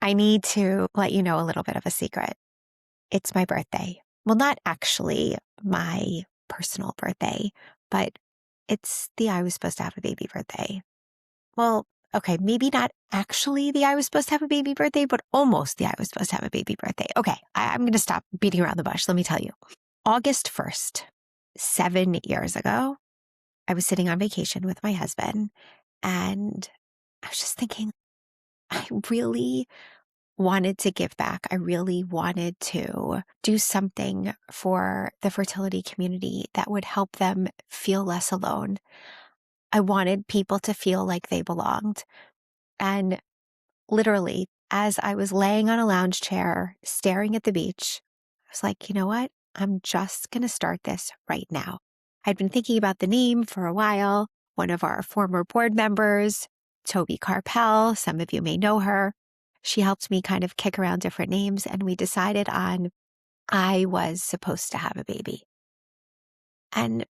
I need to let you know a little bit of a secret. It's my birthday. Well, not actually my personal birthday, but it's the I was supposed to have a baby birthday. Well, okay, maybe not actually the I was supposed to have a baby birthday, but almost the I was supposed to have a baby birthday. Okay, I'm going to stop beating around the bush. Let me tell you. August 1st, 7 years ago, I was sitting on vacation with my husband, and I was just thinking, I really wanted to give back. I really wanted to do something for the fertility community that would help them feel less alone. I wanted people to feel like they belonged. And literally, as I was laying on a lounge chair, staring at the beach, I was like, you know what? I'm just going to start this right now. I'd been thinking about the name for a while. One of our former board members, Toby Carpel, some of you may know her. She helped me kind of kick around different names, and we decided on I was supposed to have a baby. And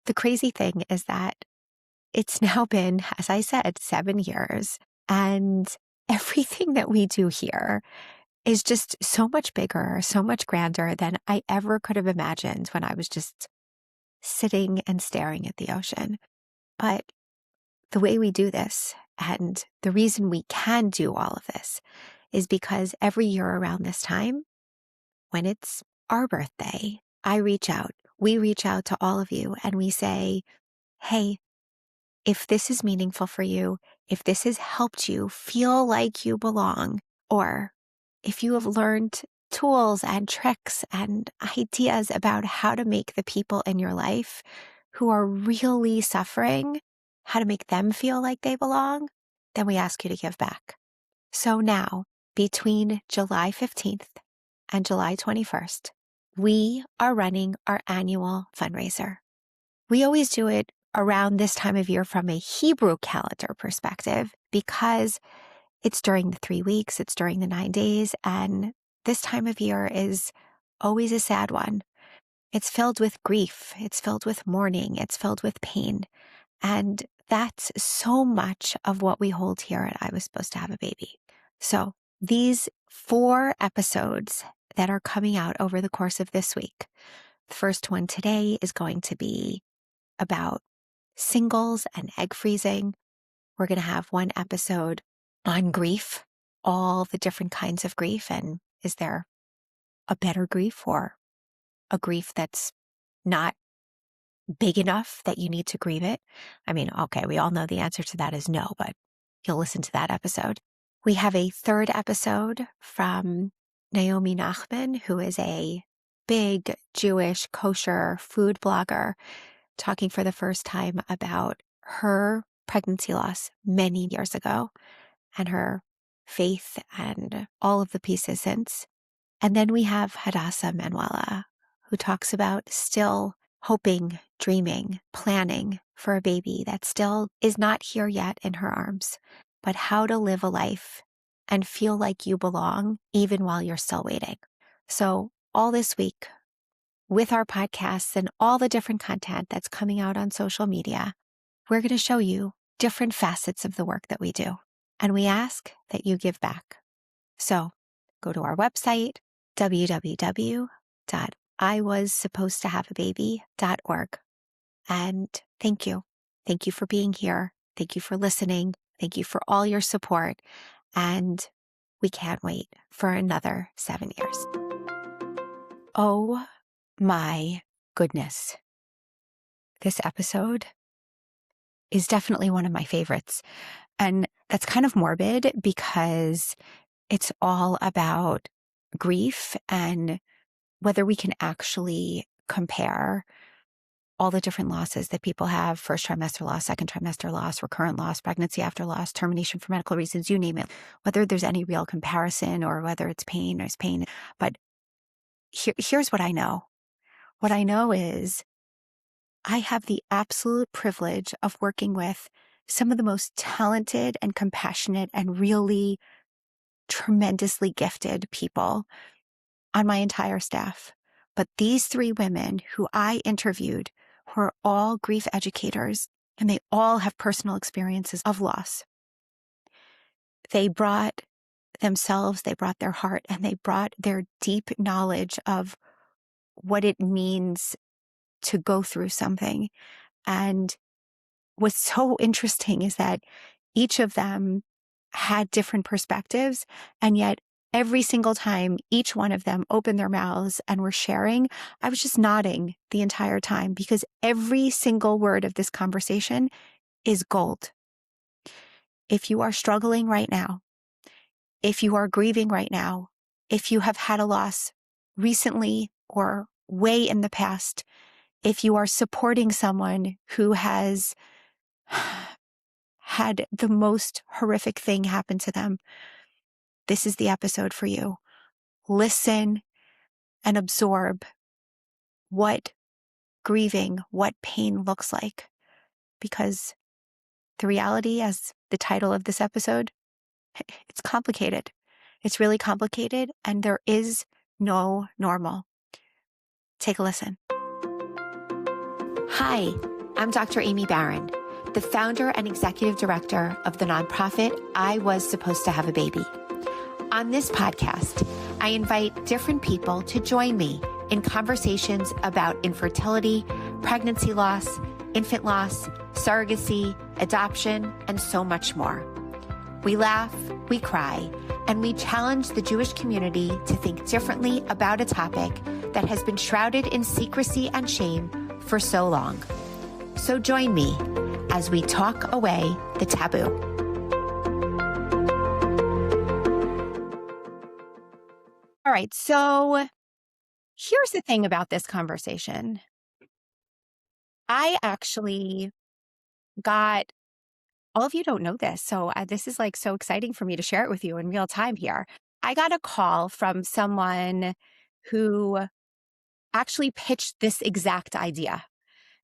the crazy thing is that it's now been, as I said, 7 years, and everything that we do here is just so much bigger, so much grander than I ever could have imagined when I was just sitting and staring at the ocean. But the way we do this, and the reason we can do all of this, is because every year around this time, when it's our birthday, we reach out to all of you, and we say, hey, if this is meaningful for you, if this has helped you feel like you belong, or if you have learned tools and tricks and ideas about how to make the people in your life who are really suffering, how to make them feel like they belong, then we ask you to give back. So now, between July 15th and July 21st, we are running our annual fundraiser. We always do it around this time of year from a Hebrew calendar perspective because it's during the 3 weeks, it's during the 9 days, and this time of year is always a sad one. It's filled with grief, it's filled with mourning, it's filled with pain, and that's so much of what we hold here at I Was Supposed to Have a Baby. So these 4 episodes that are coming out over the course of this week, the first one today is going to be about singles and egg freezing. We're going to have one episode on grief, all the different kinds of grief, and is there a better grief or a grief that's not big enough that you need to grieve it? I mean, okay, we all know the answer to that is no, but you'll listen to that episode. We have a 3rd episode from Naomi Nachman, who is a big Jewish kosher food blogger, talking for the first time about her pregnancy loss many years ago and her faith and all of the pieces since. And then we have Hadassah Manuela, who talks about still hoping, dreaming, planning for a baby that still is not here yet in her arms, but how to live a life and feel like you belong even while you're still waiting. So all this week, with our podcasts and all the different content that's coming out on social media, we're going to show you different facets of the work that we do. And we ask that you give back. So go to our website, www.iwassupposedtohaveababy.org. And thank you. Thank you for being here. Thank you for listening. Thank you for all your support. And we can't wait for another 7 years. Oh my goodness. This episode is definitely one of my favorites. And that's kind of morbid because it's all about grief and whether we can actually compare all the different losses that people have: first trimester loss, second trimester loss, recurrent loss, pregnancy after loss, termination for medical reasons, you name it, whether there's any real comparison or whether it's pain or it's pain. But here's what I know. What I know is I have the absolute privilege of working with some of the most talented and compassionate and really tremendously gifted people on my entire staff. But these 3 women who I interviewed, who are all grief educators, and they all have personal experiences of loss. They brought themselves, they brought their heart, and they brought their deep knowledge of what it means to go through something. And what's so interesting is that each of them had different perspectives, and yet every single time each one of them opened their mouths and were sharing, I was just nodding the entire time, because every single word of this conversation is gold. If you are struggling right now, if you are grieving right now, if you have had a loss recently or way in the past, if you are supporting someone who has had the most horrific thing happen to them, this is the episode for you. Listen and absorb what grieving, what pain looks like. Because the reality, as the title of this episode, it's complicated. It's really complicated, and there is no normal. Take a listen. Hi, I'm Dr. Amy Barron, the founder and executive director of the nonprofit I Was Supposed to Have a Baby. On this podcast, I invite different people to join me in conversations about infertility, pregnancy loss, infant loss, surrogacy, adoption, and so much more. We laugh, we cry, and we challenge the Jewish community to think differently about a topic that has been shrouded in secrecy and shame for so long. So join me as we talk away the taboo. All right, so here's the thing about this conversation. I actually got, all of you don't know this, so this is like so exciting for me to share it with you in real time here. I got a call from someone who actually pitched this exact idea.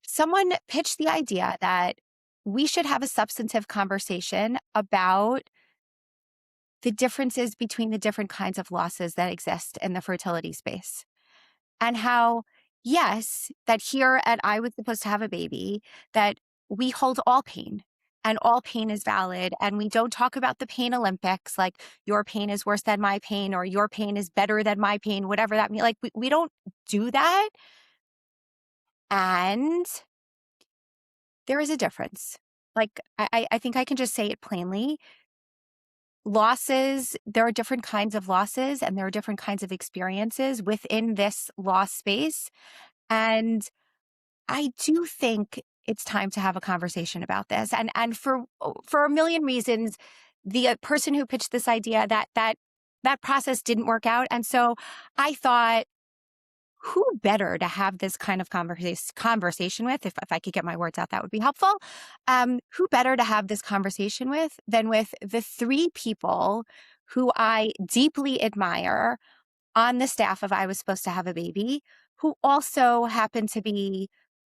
Someone pitched the idea that we should have a substantive conversation about the differences between the different kinds of losses that exist in the fertility space. And how, yes, that here at I Was Supposed to Have a Baby, that we hold all pain, and all pain is valid. And we don't talk about the pain Olympics, like your pain is worse than my pain, or your pain is better than my pain, whatever that means. Like we don't do that. And there is a difference. Like I think I can just say it plainly. Losses, there are different kinds of losses, and there are different kinds of experiences within this loss space. And I do think it's time to have a conversation about this. And for a million reasons, the person who pitched this idea, that process didn't work out. And so I thought, who better to have this kind of conversation with? If I could get my words out, that would be helpful. Who better to have this conversation with than with the three people who I deeply admire on the staff of I Was Supposed to Have a Baby, who also happen to be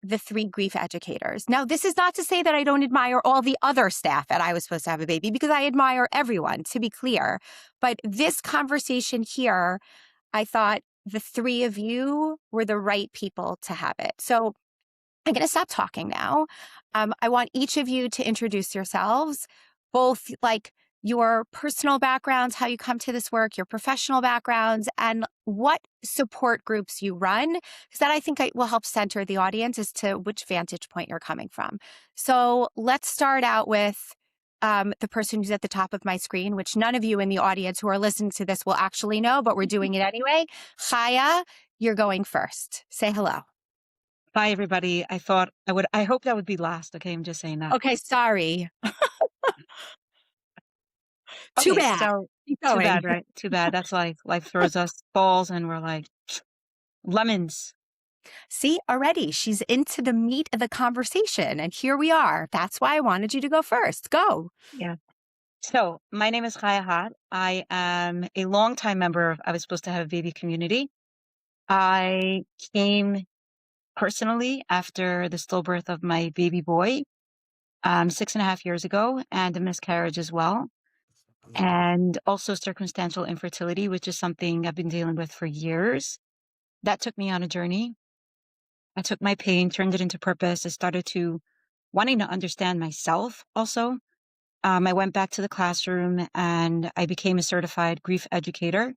the three grief educators. Now, this is not to say that I don't admire all the other staff at I Was Supposed to Have a Baby, because I admire everyone, to be clear. But this conversation here, I thought the three of you were the right people to have it. So I'm going to stop talking now. I want each of you to introduce yourselves, both like your personal backgrounds, how you come to this work, your professional backgrounds, and what support groups you run, because that I think will help center the audience as to which vantage point you're coming from. So let's start out with the person who's at the top of my screen, which none of you in the audience who are listening to this will actually know, but we're doing it anyway. Chaya, you're going first. Say hello. Bye, everybody. I hope that would be last. Okay, I'm just saying that. Okay, sorry. Too Okay, bad. so too bad, right? Too bad. That's life. Life throws us balls and we're like, lemons. See, already she's into the meat of the conversation, and here we are. That's why I wanted you to go first. Go. Yeah. So my name is Chaya Hott. I am a longtime member of I Was Supposed to Have a Baby community. I came personally after the stillbirth of my baby boy 6.5 years ago, and a miscarriage as well. And also circumstantial infertility, which is something I've been dealing with for years. That took me on a journey. I took my pain, turned it into purpose. I started to wanting to understand myself also. I went back to the classroom and I became a certified grief educator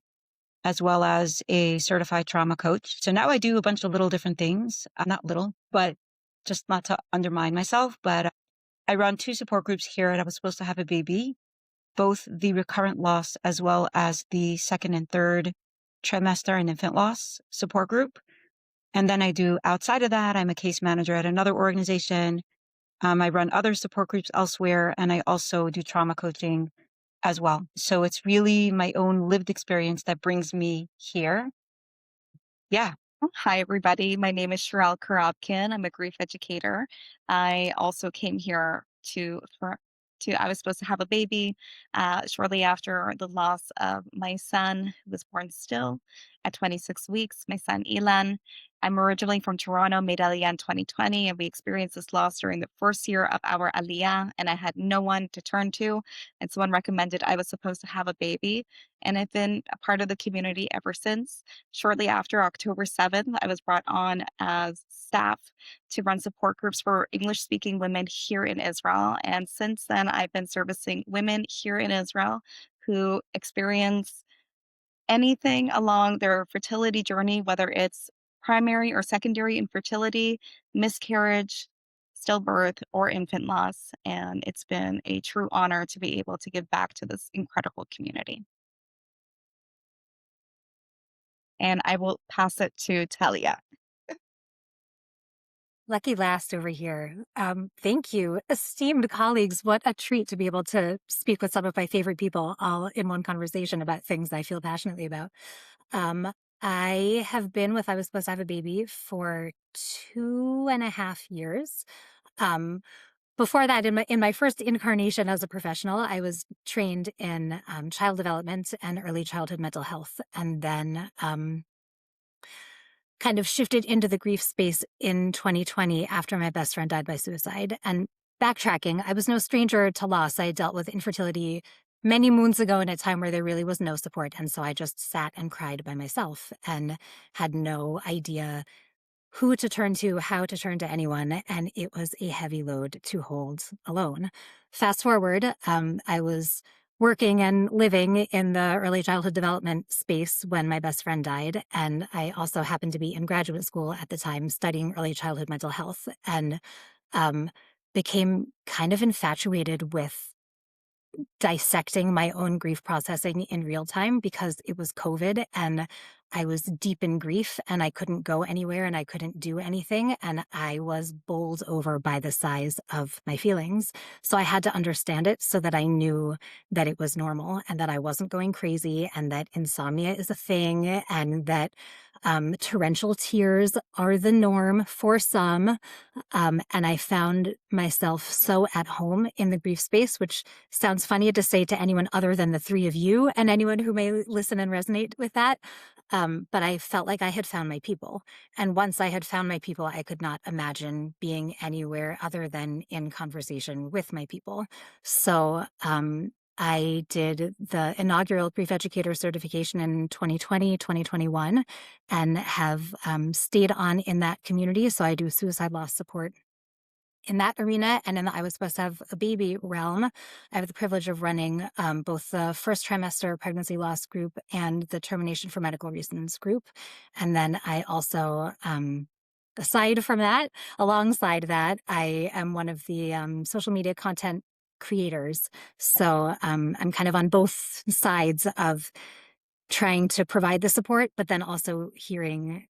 as well as a certified trauma coach. So now I do a bunch of little different things, not little, but just not to undermine myself. But I run two support groups here, and I was supposed to have a baby, both the recurrent loss as well as the second and third trimester and infant loss support group. And then I do outside of that, I'm a case manager at another organization. I run other support groups elsewhere, and I also do trauma coaching as well. So it's really my own lived experience that brings me here. Yeah. Hi, everybody. My name is Shirel Korobkin. I'm a grief educator. I also came here I was supposed to have a baby shortly after the loss of my son, who was born still at 26 weeks, my son Elan. I'm originally from Toronto, made Aliyah in 2020, and we experienced this loss during the first year of our Aliyah, and I had no one to turn to, and someone recommended I was supposed to have a baby, and I've been a part of the community ever since. Shortly after October 7th, I was brought on as staff to run support groups for English speaking women here in Israel. And since then, I've been servicing women here in Israel who experience anything along their fertility journey, whether it's primary or secondary infertility, miscarriage, stillbirth, or infant loss. And it's been a true honor to be able to give back to this incredible community. And I will pass it to Talia. Lucky last over here. Thank you, esteemed colleagues. What a treat to be able to speak with some of my favorite people all in one conversation about things I feel passionately about. I have been with I Was Supposed to Have a Baby for 2.5 years. Before that, in my first incarnation as a professional, I was trained in child development and early childhood mental health, and then kind of shifted into the grief space in 2020 after my best friend died by suicide. And backtracking, I was no stranger to loss. I dealt with infertility many moons ago in a time where there really was no support. And so I just sat and cried by myself and had no idea who to turn to, how to turn to anyone, and it was a heavy load to hold alone. Fast forward, I was working and living in the early childhood development space when my best friend died, and I also happened to be in graduate school at the time studying early childhood mental health, and became kind of infatuated with dissecting my own grief processing in real time because it was COVID and I was deep in grief and I couldn't go anywhere and I couldn't do anything. And I was bowled over by the size of my feelings. So I had to understand it so that I knew that it was normal and that I wasn't going crazy and that insomnia is a thing and that torrential tears are the norm for some. And I found myself so at home in the grief space, which sounds funny to say to anyone other than the three of you and anyone who may listen and resonate with that. But I felt like I had found my people. And once I had found my people, I could not imagine being anywhere other than in conversation with my people. So I did the inaugural grief educator certification in 2020, 2021, and have stayed on in that community. So I do suicide loss support in that arena. And in the I Was Supposed to Have a Baby realm, I have the privilege of running both the first trimester pregnancy loss group and the termination for medical reasons group. And then I also, aside from that, alongside that, I am one of the social media content creators. So I'm kind of on both sides of trying to provide the support, but then also hearing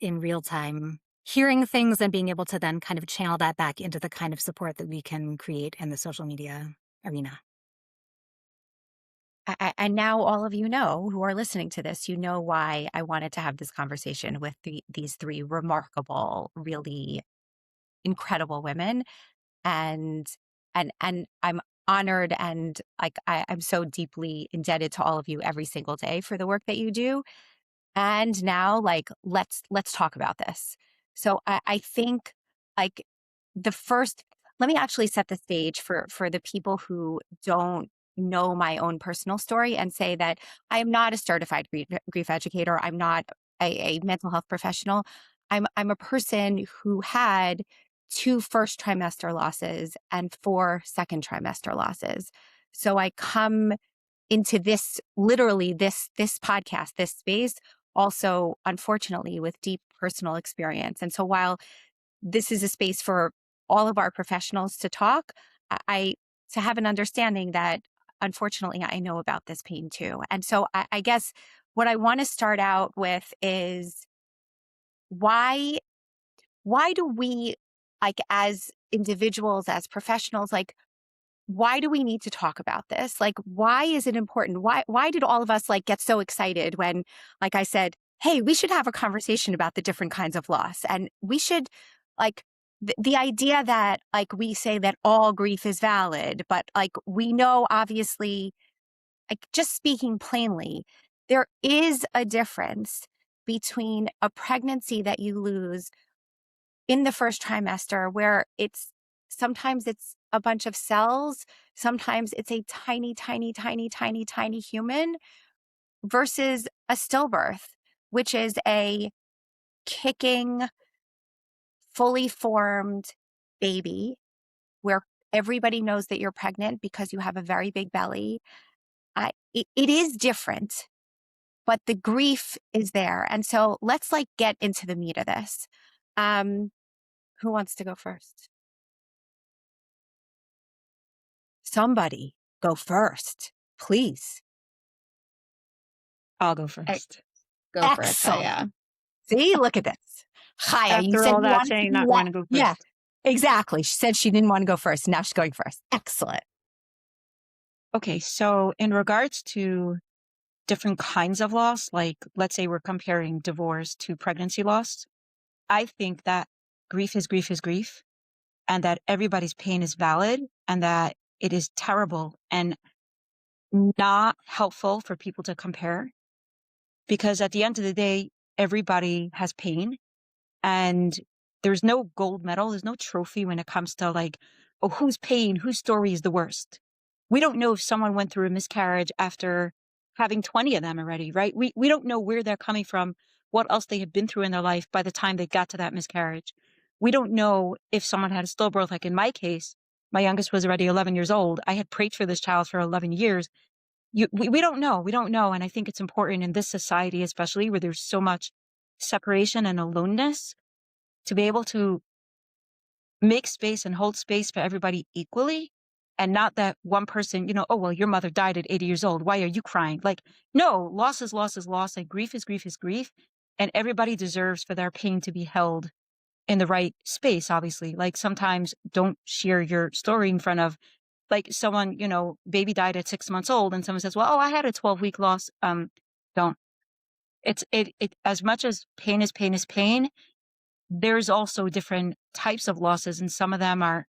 in real time, hearing things and being able to then kind of channel that back into the kind of support that we can create in the social media arena. And now all of you know who are listening to this, you know why I wanted to have this conversation with these three remarkable, really incredible women. And I'm honored and like I'm so deeply indebted to all of you every single day for the work that you do. And now, like, let's talk about this. So I think, like, the first, let me actually set the stage for the people who don't know my own personal story and say that I am not a certified grief educator. I'm not a mental health professional. I'm a person who had 2 first trimester losses and 4 second trimester losses. So I come into this, literally this podcast, this space, also, unfortunately, with deep personal experience. And so while this is a space for all of our professionals to talk, to have an understanding that, unfortunately, I know about this pain too. And so I guess what I want to start out with is why do we, like, as individuals, as professionals, like, why do we need to talk about this? Like, why is it important? Why did all of us like get so excited when, like I said, hey, we should have a conversation about the different kinds of loss, and we should, like, the idea that, like, we say that all grief is valid, but like we know, obviously, like, just speaking plainly, there is a difference between a pregnancy that you lose in the first trimester, where sometimes it's a bunch of cells, sometimes it's a tiny, tiny, tiny, tiny, tiny human, versus a stillbirth, which is a kicking, fully formed baby where everybody knows that you're pregnant because you have a very big belly. It is different, but the grief is there. And so let's like get into the meat of this. Who wants to go first? Somebody go first, please. I'll go first. Go for it, Excellent. Chaya. See, look at this. Chaya, you After said all you that, wanted saying to not do want that. to go first. Yeah, exactly. She said she didn't want to go first. Now she's going first. Excellent. Okay, so in regards to different kinds of loss, like let's say we're comparing divorce to pregnancy loss, I think that grief is grief is grief, and that everybody's pain is valid, and that it is terrible and not helpful for people to compare, because at the end of the day, everybody has pain, and there's no gold medal, there's no trophy when it comes to like, oh, whose pain, whose story is the worst. We don't know if someone went through a miscarriage after having 20 of them already, right? We don't know where they're coming from, what else they have been through in their life by the time they got to that miscarriage. We don't know if someone had a stillbirth. Like in my case, my youngest was already 11 years old. I had prayed for this child for 11 years. We don't know. We don't know. And I think it's important in this society, especially where there's so much separation and aloneness, to be able to make space and hold space for everybody equally, and not that one person, oh, well, your mother died at 80 years old. Why are you crying? Like, no, loss is loss is loss. And grief is grief is grief. And everybody deserves for their pain to be held in the right space, obviously. Like sometimes don't share your story in front of like someone, baby died at 6 months old and someone says, well, oh, I had a 12-week loss. Don't. It as much as pain is pain is pain, there's also different types of losses, and some of them are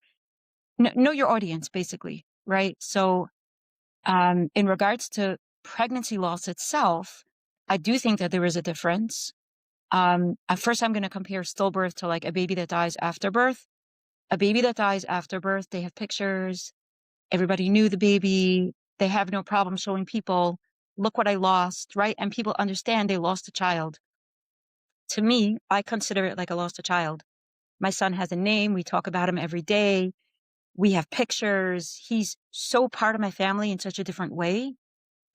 know your audience, basically, right? So, in regards to pregnancy loss itself, I do think that there is a difference. At first, I'm going to compare stillbirth to like a baby that dies after birth. A baby that dies after birth, they have pictures. Everybody knew the baby. They have no problem showing people, look what I lost, right? And people understand they lost a child. To me, I consider it like I lost a child. My son has a name. We talk about him every day. We have pictures. He's so part of my family in such a different way.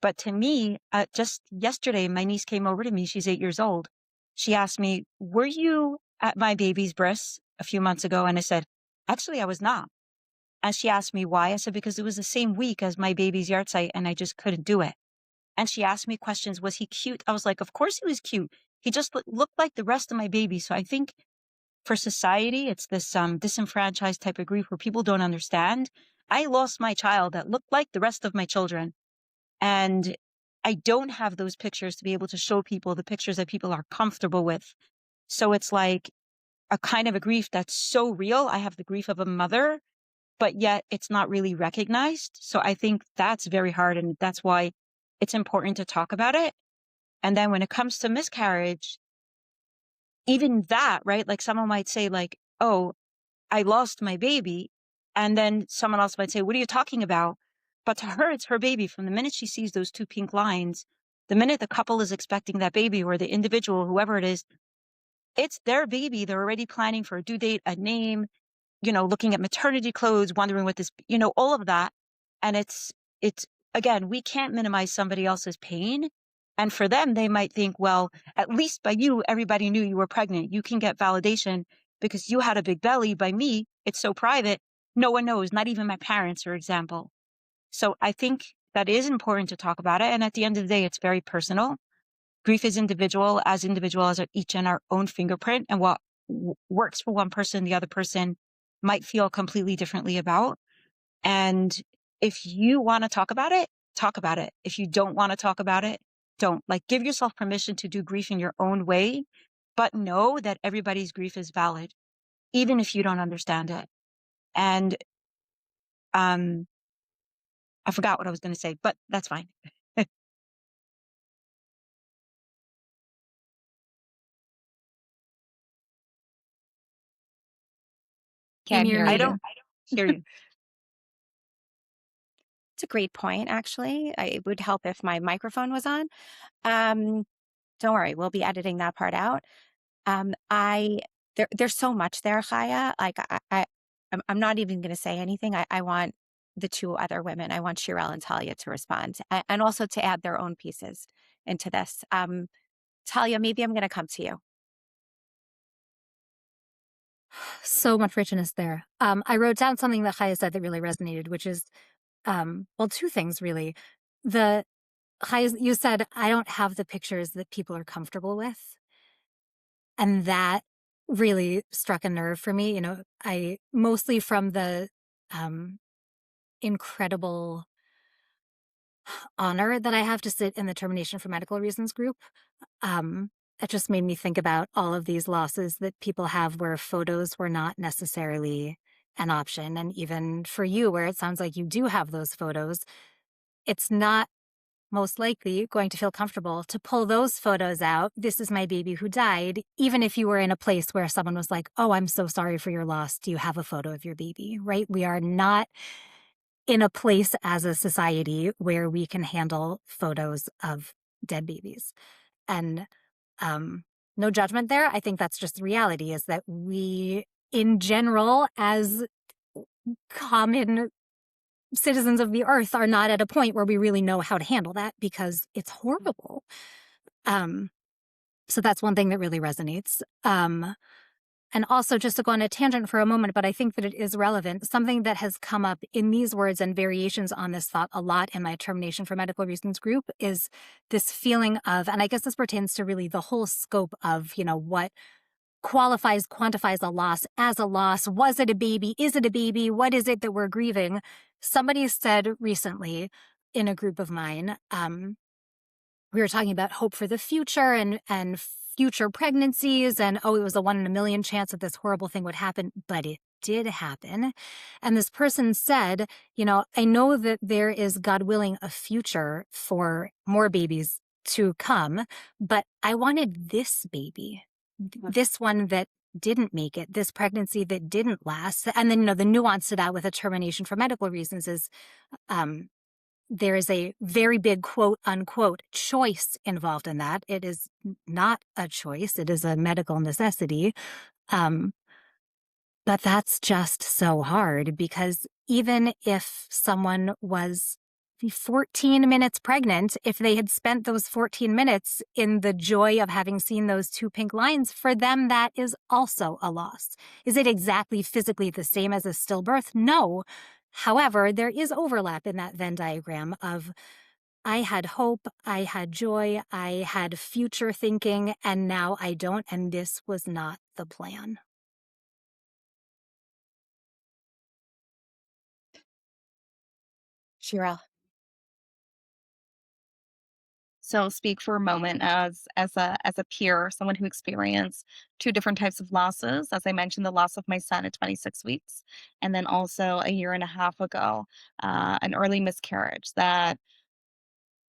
But to me, just yesterday, my niece came over to me. She's 8 years old. She asked me, were you at my baby's breasts a few months ago? And I said, actually, I was not. And she asked me why. I said, because it was the same week as my baby's yard site and I just couldn't do it. And she asked me questions. Was he cute? I was like, of course he was cute. He just looked like the rest of my babies. So I think for society, it's this disenfranchised type of grief where people don't understand. I lost my child that looked like the rest of my children. And I don't have those pictures to be able to show people the pictures that people are comfortable with. So it's like a kind of a grief that's so real. I have the grief of a mother, but yet it's not really recognized. So I think that's very hard. And that's why it's important to talk about it. And then when it comes to miscarriage, even that, right? Like someone might say like, oh, I lost my baby. And then someone else might say, what are you talking about? But to her, it's her baby. From the minute she sees those two pink lines, the minute the couple is expecting that baby or the individual, whoever it is, it's their baby. They're already planning for a due date, a name. looking at maternity clothes, wondering what this, all of that. And it's again, we can't minimize somebody else's pain. And for them, they might think, well, at least by you, everybody knew you were pregnant. You can get validation because you had a big belly. By me, it's so private. No one knows, not even my parents, for example. So I think that is important to talk about it. And at the end of the day, it's very personal. Grief is individual as each in our own fingerprint. And what works for one person, the other person might feel completely differently about. And if you want to talk about it, talk about it. If you don't want to talk about it, don't. Like, give yourself permission to do grief in your own way, but know that everybody's grief is valid, even if you don't understand it. And I forgot what I was going to say, but that's fine. Can't hear I you. don't hear you. It's a great point, actually. It would help if my microphone was on. Don't worry, we'll be editing that part out. There's so much there, Chaya. Like I'm not even going to say anything. I want the two other women. I want Shirel and Talia to respond, and also to add their own pieces into this. Talia, maybe I'm going to come to you. So much richness there. I wrote down something that Chaya said that really resonated, which is, well, two things really. Chaya, you said, I don't have the pictures that people are comfortable with. And that really struck a nerve for me. I mostly from the incredible honor that I have to sit in the termination for medical reasons group. It just made me think about all of these losses that people have where photos were not necessarily an option. And even for you, where it sounds like you do have those photos, it's not most likely going to feel comfortable to pull those photos out. This is my baby who died, even if you were in a place where someone was like, oh, I'm so sorry for your loss. Do you have a photo of your baby? Right? We are not in a place as a society where we can handle photos of dead babies. And no judgment there. I think that's just the reality, is that we, in general, as common citizens of the earth, are not at a point where we really know how to handle that because it's horrible. So that's one thing that really resonates. And also, just to go on a tangent for a moment, but I think that it is relevant, something that has come up in these words and variations on this thought a lot in my termination for medical reasons group is this feeling of, and I guess this pertains to really the whole scope of, what quantifies a loss as a loss. Was it a baby? Is it a baby? What is it that we're grieving? Somebody said recently in a group of mine, we were talking about hope for the future and future pregnancies, and it was a 1 in a million chance that this horrible thing would happen, but it did happen. And this person said, I know that there is, God willing, a future for more babies to come, but I wanted this baby, this one that didn't make it, this pregnancy that didn't last. And then, the nuance to that with a termination for medical reasons is, there is a very big quote unquote choice involved in that. It is not a choice. It is a medical necessity. But that's just so hard, because even if someone was 14 minutes pregnant, if they had spent those 14 minutes in the joy of having seen those 2 pink lines, for them, that is also a loss. Is it exactly physically the same as a stillbirth? No. However, there is overlap in that Venn diagram of, I had hope, I had joy, I had future thinking, and now I don't, and this was not the plan. Shirel. So speak for a moment as a peer, someone who experienced 2 different types of losses. As I mentioned, the loss of my son at 26 weeks, and then also a year and a half ago, an early miscarriage that,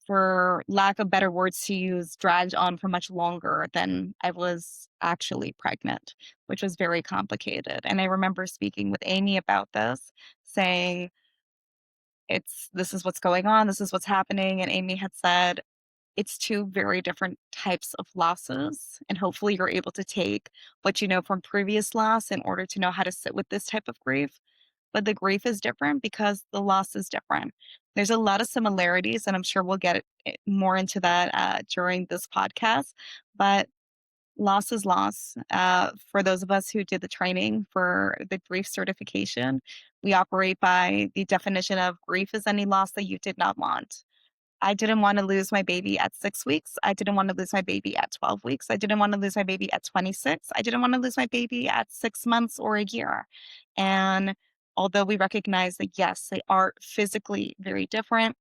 for lack of better words to use, dragged on for much longer than I was actually pregnant, which was very complicated. And I remember speaking with Amy about this, saying, this is what's going on, this is what's happening. And Amy had said, it's two very different types of losses. And hopefully you're able to take what you know from previous loss in order to know how to sit with this type of grief. But the grief is different because the loss is different. There's a lot of similarities, and I'm sure we'll get more into that during this podcast. But loss is loss. For those of us who did the training for the grief certification, we operate by the definition of grief is any loss that you did not want. I didn't want to lose my baby at 6 weeks. I didn't want to lose my baby at 12 weeks. I didn't want to lose my baby at 26. I didn't want to lose my baby at 6 months or a year. And although we recognize that, yes, they are physically very different,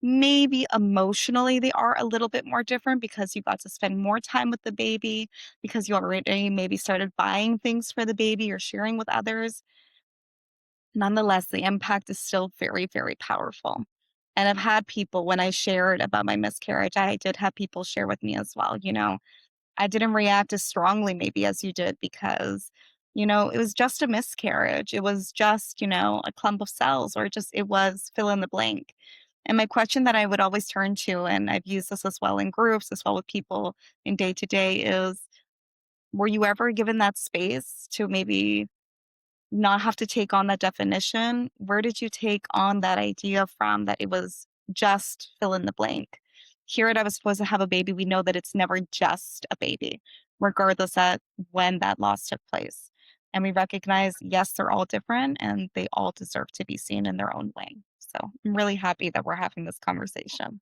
maybe emotionally they are a little bit more different because you got to spend more time with the baby, because you already maybe started buying things for the baby or sharing with others. Nonetheless, the impact is still very, very powerful. And I've had people, when I shared about my miscarriage, I did have people share with me as well, I didn't react as strongly maybe as you did because, it was just a miscarriage. It was just, a clump of cells, or it was fill in the blank. And my question that I would always turn to, and I've used this as well in groups, as well with people in day to day, is were you ever given that space to maybe not have to take on that definition? Where did you take on that idea from, that it was just fill in the blank? Here at I was supposed to have a baby, we know that it's never just a baby, regardless of when that loss took place. And we recognize, yes, they're all different and they all deserve to be seen in their own way. So I'm really happy that we're having this conversation.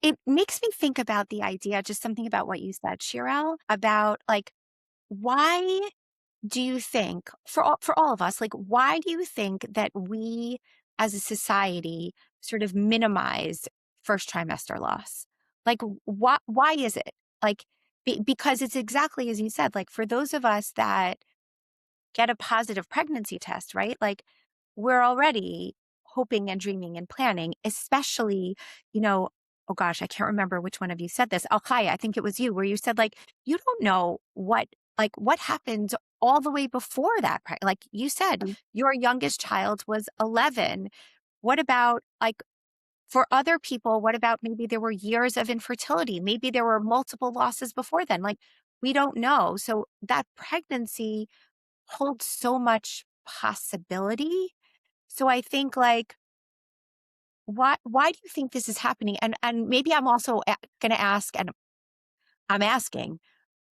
It makes me think about the idea, just something about what you said, Shirel, about like, why do you think, for all of us, like, why do you think that we as a society sort of minimize first trimester loss? Like, why is it? Like, because it's exactly as you said, like, for those of us that get a positive pregnancy test, right? Like, we're already hoping and dreaming and planning, especially, oh gosh, I can't remember which one of you said this. Chaya, I think it was you, where you said, like, you don't know what happens all the way before that. Like you said, your youngest child was 11. What about, like, for other people, what about maybe there were years of infertility? Maybe there were multiple losses before then. Like, we don't know. So that pregnancy holds so much possibility. So I think, like, why do you think this is happening? And maybe I'm also going to ask, and I'm asking,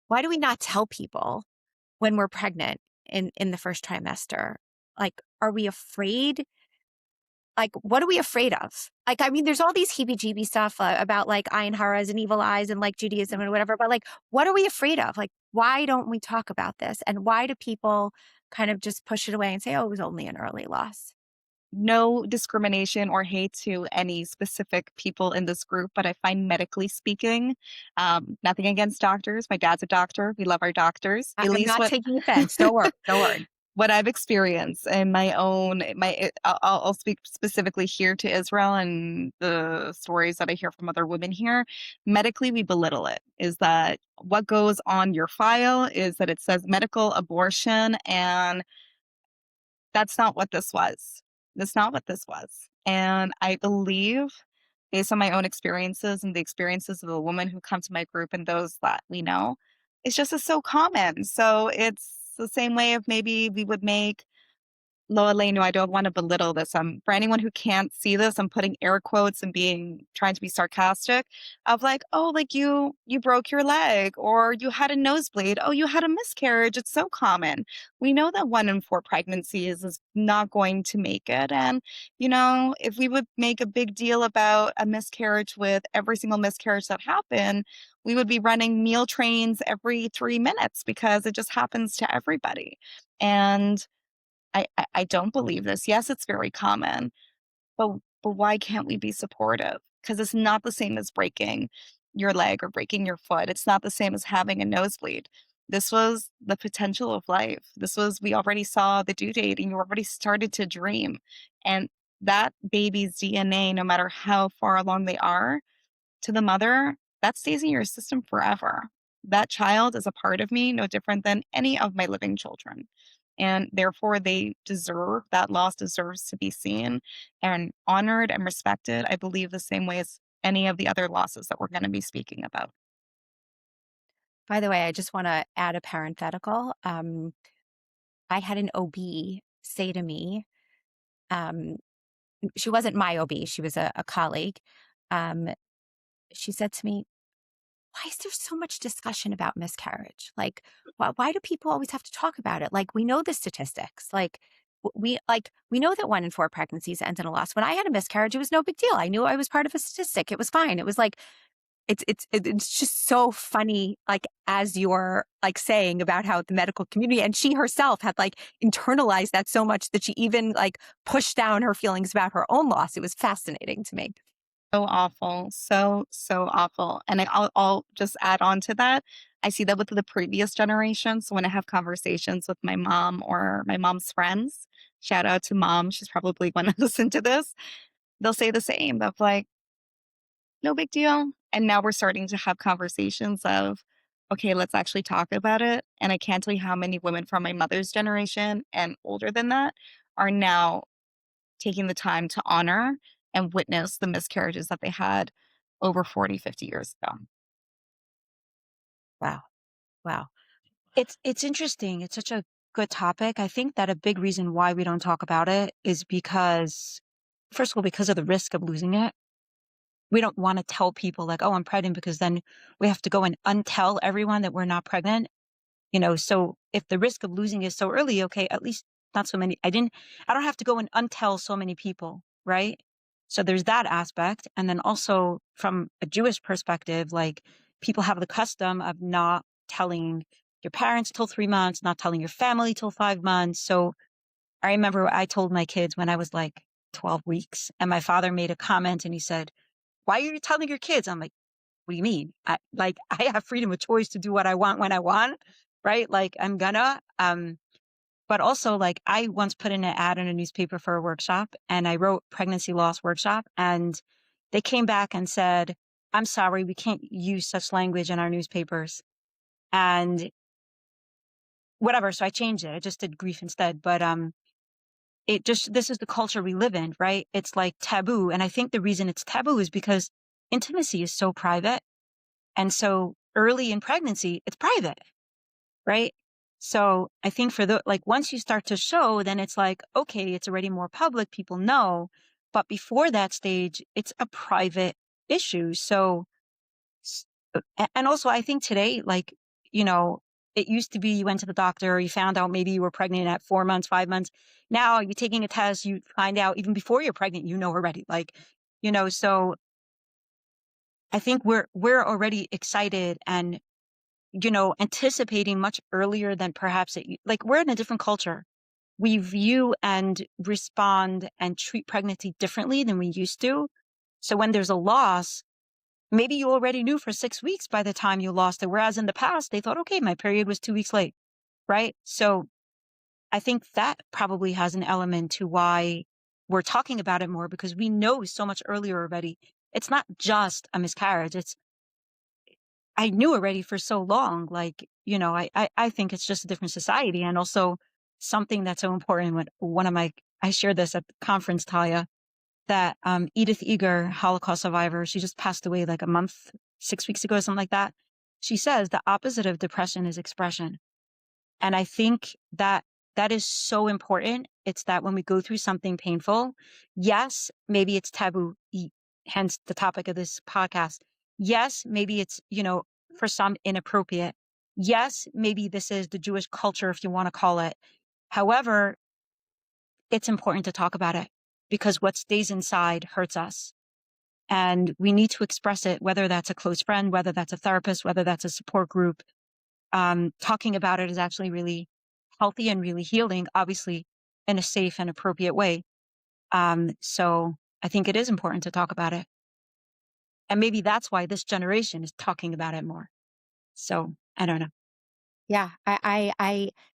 why do we not tell people when we're pregnant in the first trimester? Like, are we afraid? Like, what are we afraid of? Like, I mean, there's all these heebie-jeebie stuff about like Ayin Haras and evil eyes and like Judaism and whatever, but like, what are we afraid of? Like, why don't we talk about this? And why do people kind of just push it away and say, oh, it was only an early loss? No discrimination or hate to any specific people in this group, but I find medically speaking, nothing against doctors. My dad's a doctor. We love our doctors. At I'm least not what taking offense. Don't worry. Don't worry. what I've experienced in I'll speak specifically here to Israel and the stories that I hear from other women here. Medically, we belittle it. Is that what goes on your file? Is that it says medical abortion, and that's not what this was. That's not what this was. And I believe, based on my own experiences and the experiences of the women who come to my group and those that we know, it's just is so common. So it's the same way of maybe we would make Lo Aleinu, I don't want to belittle this. For anyone who can't see this, I'm putting air quotes and trying to be sarcastic of like, oh, like you broke your leg, or you had a nosebleed. Oh, you had a miscarriage. It's so common. We know that 1 in 4 pregnancies is not going to make it. And, if we would make a big deal about a miscarriage with every single miscarriage that happened, we would be running meal trains every 3 minutes because it just happens to everybody. And I don't believe this. Yes, it's very common, but why can't we be supportive? Because it's not the same as breaking your leg or breaking your foot. It's not the same as having a nosebleed. This was the potential of life. We already saw the due date and you already started to dream. And that baby's DNA, no matter how far along they are, to the mother, that stays in your system forever. That child is a part of me, no different than any of my living children. And therefore, that loss deserves to be seen and honored and respected. I believe the same way as any of the other losses that we're going to be speaking about. By the way, I just want to add a parenthetical. I had an OB say to me, um, she wasn't my OB, she was a colleague. Um, she said to me, why is there so much discussion about miscarriage? Like, why do people always have to talk about it? Like, we know the statistics. Like, we know that 1 in 4 pregnancies end in a loss. When I had a miscarriage, it was no big deal. I knew I was part of a statistic. It was fine. It was like it's just so funny, like as you're like saying about how the medical community and she herself had like internalized that so much that she even like pushed down her feelings about her own loss. It was fascinating to me. So awful. So, so awful. And I'll just add on to that. I see that with the previous generations when I have conversations with my mom or my mom's friends. Shout out to mom. She's probably going to listen to this. They'll say the same of like, no big deal. And now we're starting to have conversations of, okay, let's actually talk about it. And I can't tell you how many women from my mother's generation and older than that are now taking the time to honor and witness the miscarriages that they had over 40, 50 years ago. Wow. Wow. It's interesting. It's such a good topic. I think that a big reason why we don't talk about it is because, first of all, because of the risk of losing it. We don't want to tell people like, oh, I'm pregnant, because then we have to go and untell everyone that we're not pregnant. So if the risk of losing is so early, okay, at least not so many. I don't have to go and untell so many people, right? So there's that aspect. And then also from a Jewish perspective, like people have the custom of not telling your parents till 3 months, not telling your family till 5 months. So I remember I told my kids when I was like 12 weeks, and my father made a comment and he said, why are you telling your kids? I'm like, what do you mean? I have freedom of choice to do what I want when I want, right? Like I'm gonna, but also like I once put in an ad in a newspaper for a workshop, and I wrote pregnancy loss workshop, and they came back and said, I'm sorry, we can't use such language in our newspapers and whatever. So I changed it. I just did grief instead. But, this is the culture we live in, right? It's like taboo. And I think the reason it's taboo is because intimacy is so private. And so early in pregnancy, it's private, right? So I think like once you start to show, then it's like, okay, it's already more public. People know. But before that stage, it's a private issue. So, and also I think today, like, you know, it used to be you went to the doctor, you found out maybe you were pregnant at 4 months, 5 months. Now you're taking a test, you find out even before you're pregnant, already, like, so I think we're already excited and, anticipating much earlier than perhaps like we're in a different culture. We view and respond and treat pregnancy differently than we used to. So when there's a loss, maybe you already knew for 6 weeks by the time you lost it. Whereas in the past, they thought, okay, my period was 2 weeks late, right? So I think that probably has an element to why we're talking about it more, because we know so much earlier already. It's not just a miscarriage. I knew already for so long, like, I think it's just a different society. And also something that's so important when I shared this at the conference, Talia, that Edith Eger, Holocaust survivor, she just passed away like a month, 6 weeks ago, something like that. She says the opposite of depression is expression. And I think that is so important. It's that when we go through something painful, yes, maybe it's taboo, hence the topic of this podcast. Yes, maybe it's, for some inappropriate. Yes, maybe this is the Jewish culture, if you want to call it. However, it's important to talk about it, because what stays inside hurts us. And we need to express it, whether that's a close friend, whether that's a therapist, whether that's a support group. Talking about it is actually really healthy and really healing, obviously in a safe and appropriate way. So I think it is important to talk about it. And maybe that's why this generation is talking about it more. So I don't know. Yeah,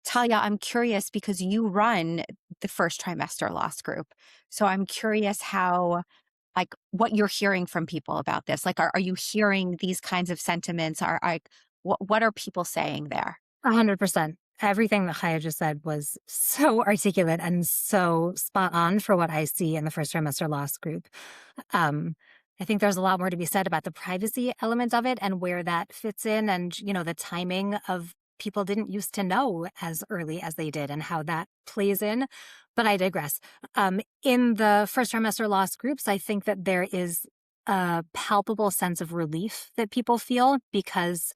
Talia, I'm curious because you run the first trimester loss group. So I'm curious like, what you're hearing from people about this. Like, are you hearing these kinds of sentiments? What are people saying there? 100%. Everything that Chaya just said was so articulate and so spot on for what I see in the first trimester loss group. I think there's a lot more to be said about the privacy element of it and where that fits in, and, the timing of people didn't used to know as early as they did and how that plays in. But I digress. In the first trimester loss groups, I think that there is a palpable sense of relief that people feel because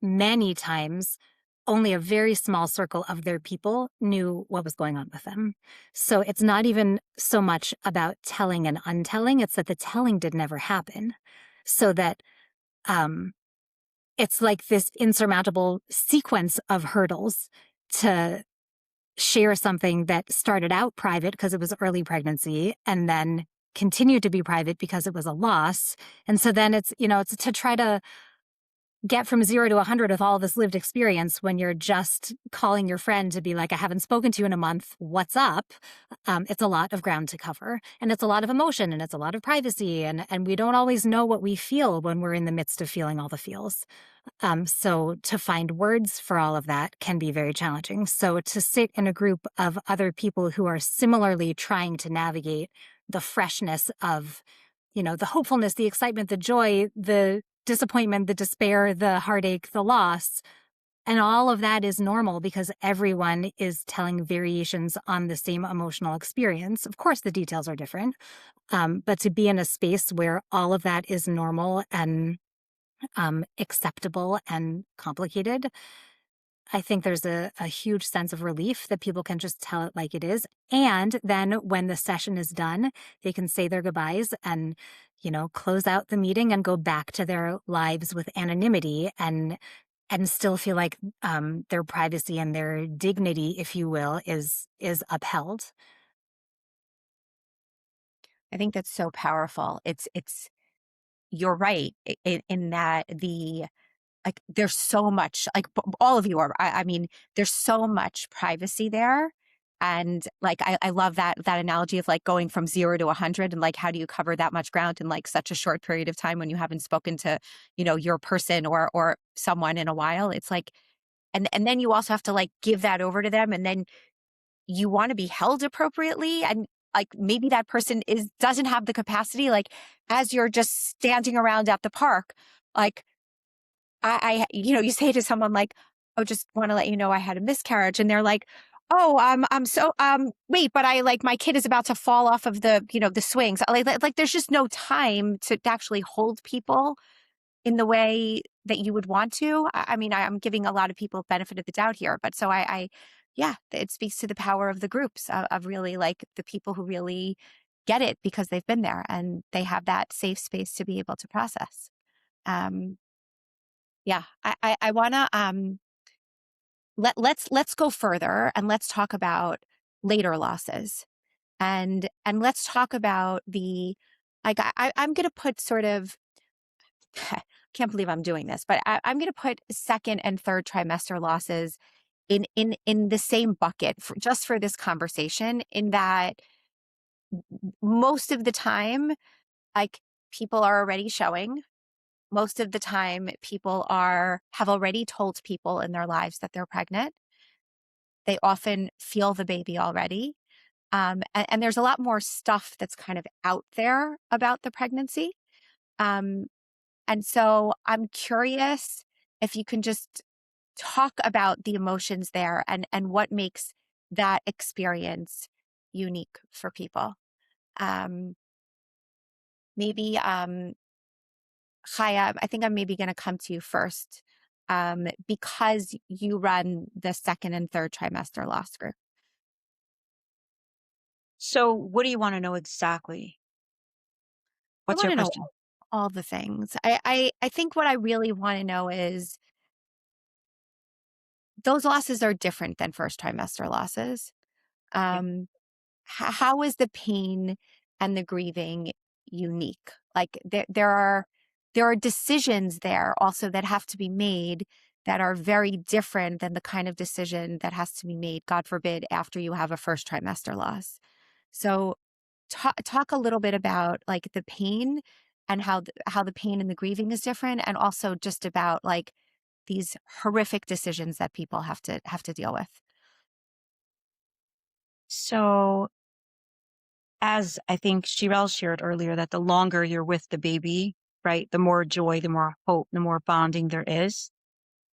many times only a very small circle of their people knew what was going on with them. So it's not even so much about telling and untelling, it's that the telling did never happen. So that it's like this insurmountable sequence of hurdles to share something that started out private because it was early pregnancy and then continued to be private because it was a loss. And so then it's to try to get from 0 to 100 with all this lived experience when you're just calling your friend to be like, I haven't spoken to you in a month. What's up? It's a lot of ground to cover, and it's a lot of emotion, and it's a lot of privacy, and we don't always know what we feel when we're in the midst of feeling all the feels. So to find words for all of that can be very challenging. So to sit in a group of other people who are similarly trying to navigate the freshness of, the hopefulness, the excitement, the joy, the disappointment, the despair, the heartache, the loss. And all of that is normal because everyone is telling variations on the same emotional experience. Of course, the details are different. But to be in a space where all of that is normal and acceptable and complicated, I think there's a huge sense of relief that people can just tell it like it is. And then when the session is done, they can say their goodbyes and, close out the meeting and go back to their lives with anonymity and still feel like their privacy and their dignity, if you will, is upheld. I think that's so powerful. You're right in that there's so much, all of you are, I mean, there's so much privacy there. And I love that analogy of going from 0 to 100 and how do you cover that much ground in such a short period of time when you haven't spoken to, your person or someone in a while. It's and then you also have to give that over to them. And then you want to be held appropriately. And maybe that person doesn't have the capacity, as you're just standing around at the park, you say to someone oh, just want to let you know I had a miscarriage. And they're like, oh, I'm so, wait, but my kid is about to fall off of the swings. There's just no time to actually hold people in the way that you would want to. I mean, I'm giving a lot of people benefit of the doubt here, but so yeah, it speaks to the power of the groups of really the people who really get it because they've been there and they have that safe space to be able to process. Yeah, I want to let's go further and let's talk about later losses and let's talk about I'm going to put sort of can't believe I'm doing this, but I'm going to put second and third trimester losses in the same bucket just for this conversation, in that most of the time, people are already showing. Most of the time, people have already told people in their lives that they're pregnant. They often feel the baby already. And there's a lot more stuff that's kind of out there about the pregnancy. And so I'm curious if you can just talk about the emotions there and what makes that experience unique for people. Maybe Chaya, I think I'm maybe going to come to you first because you run the second and third trimester loss group. So what do you want to know exactly? What's your I want to question? know all the things. I think what I really want to know is those losses are different than first trimester losses. How is the pain and the grieving unique? There are decisions there also that have to be made that are very different than the kind of decision that has to be made, God forbid, after you have a first trimester loss. So talk a little bit about the pain and how the pain and the grieving is different, and also just about these horrific decisions that people have to deal with. So as I think Shirel shared earlier, that the longer you're with the baby, right, the more joy, the more hope, the more bonding there is.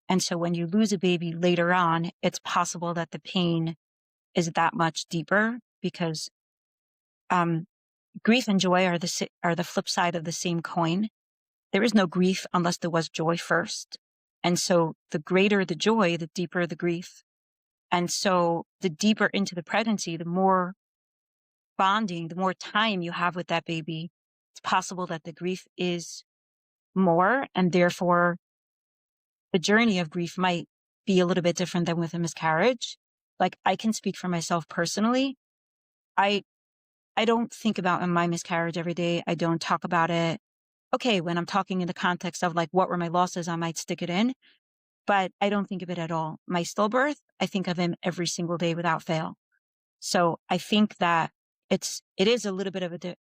And so when you lose a baby later on, it's possible that the pain is that much deeper because grief and joy are the flip side of the same coin. There is no grief unless there was joy first. And so the greater the joy, the deeper the grief. And so the deeper into the pregnancy, the more bonding, the more time you have with that baby, it's possible that the grief is more, and therefore the journey of grief might be a little bit different than with a miscarriage. Like, I can speak for myself personally. I don't think about my miscarriage every day. I don't talk about it. Okay, when I'm talking in the context of like, what were my losses, I might stick it in, but I don't think of it at all. My stillbirth, I think of him every single day without fail. So I think that it is a little bit of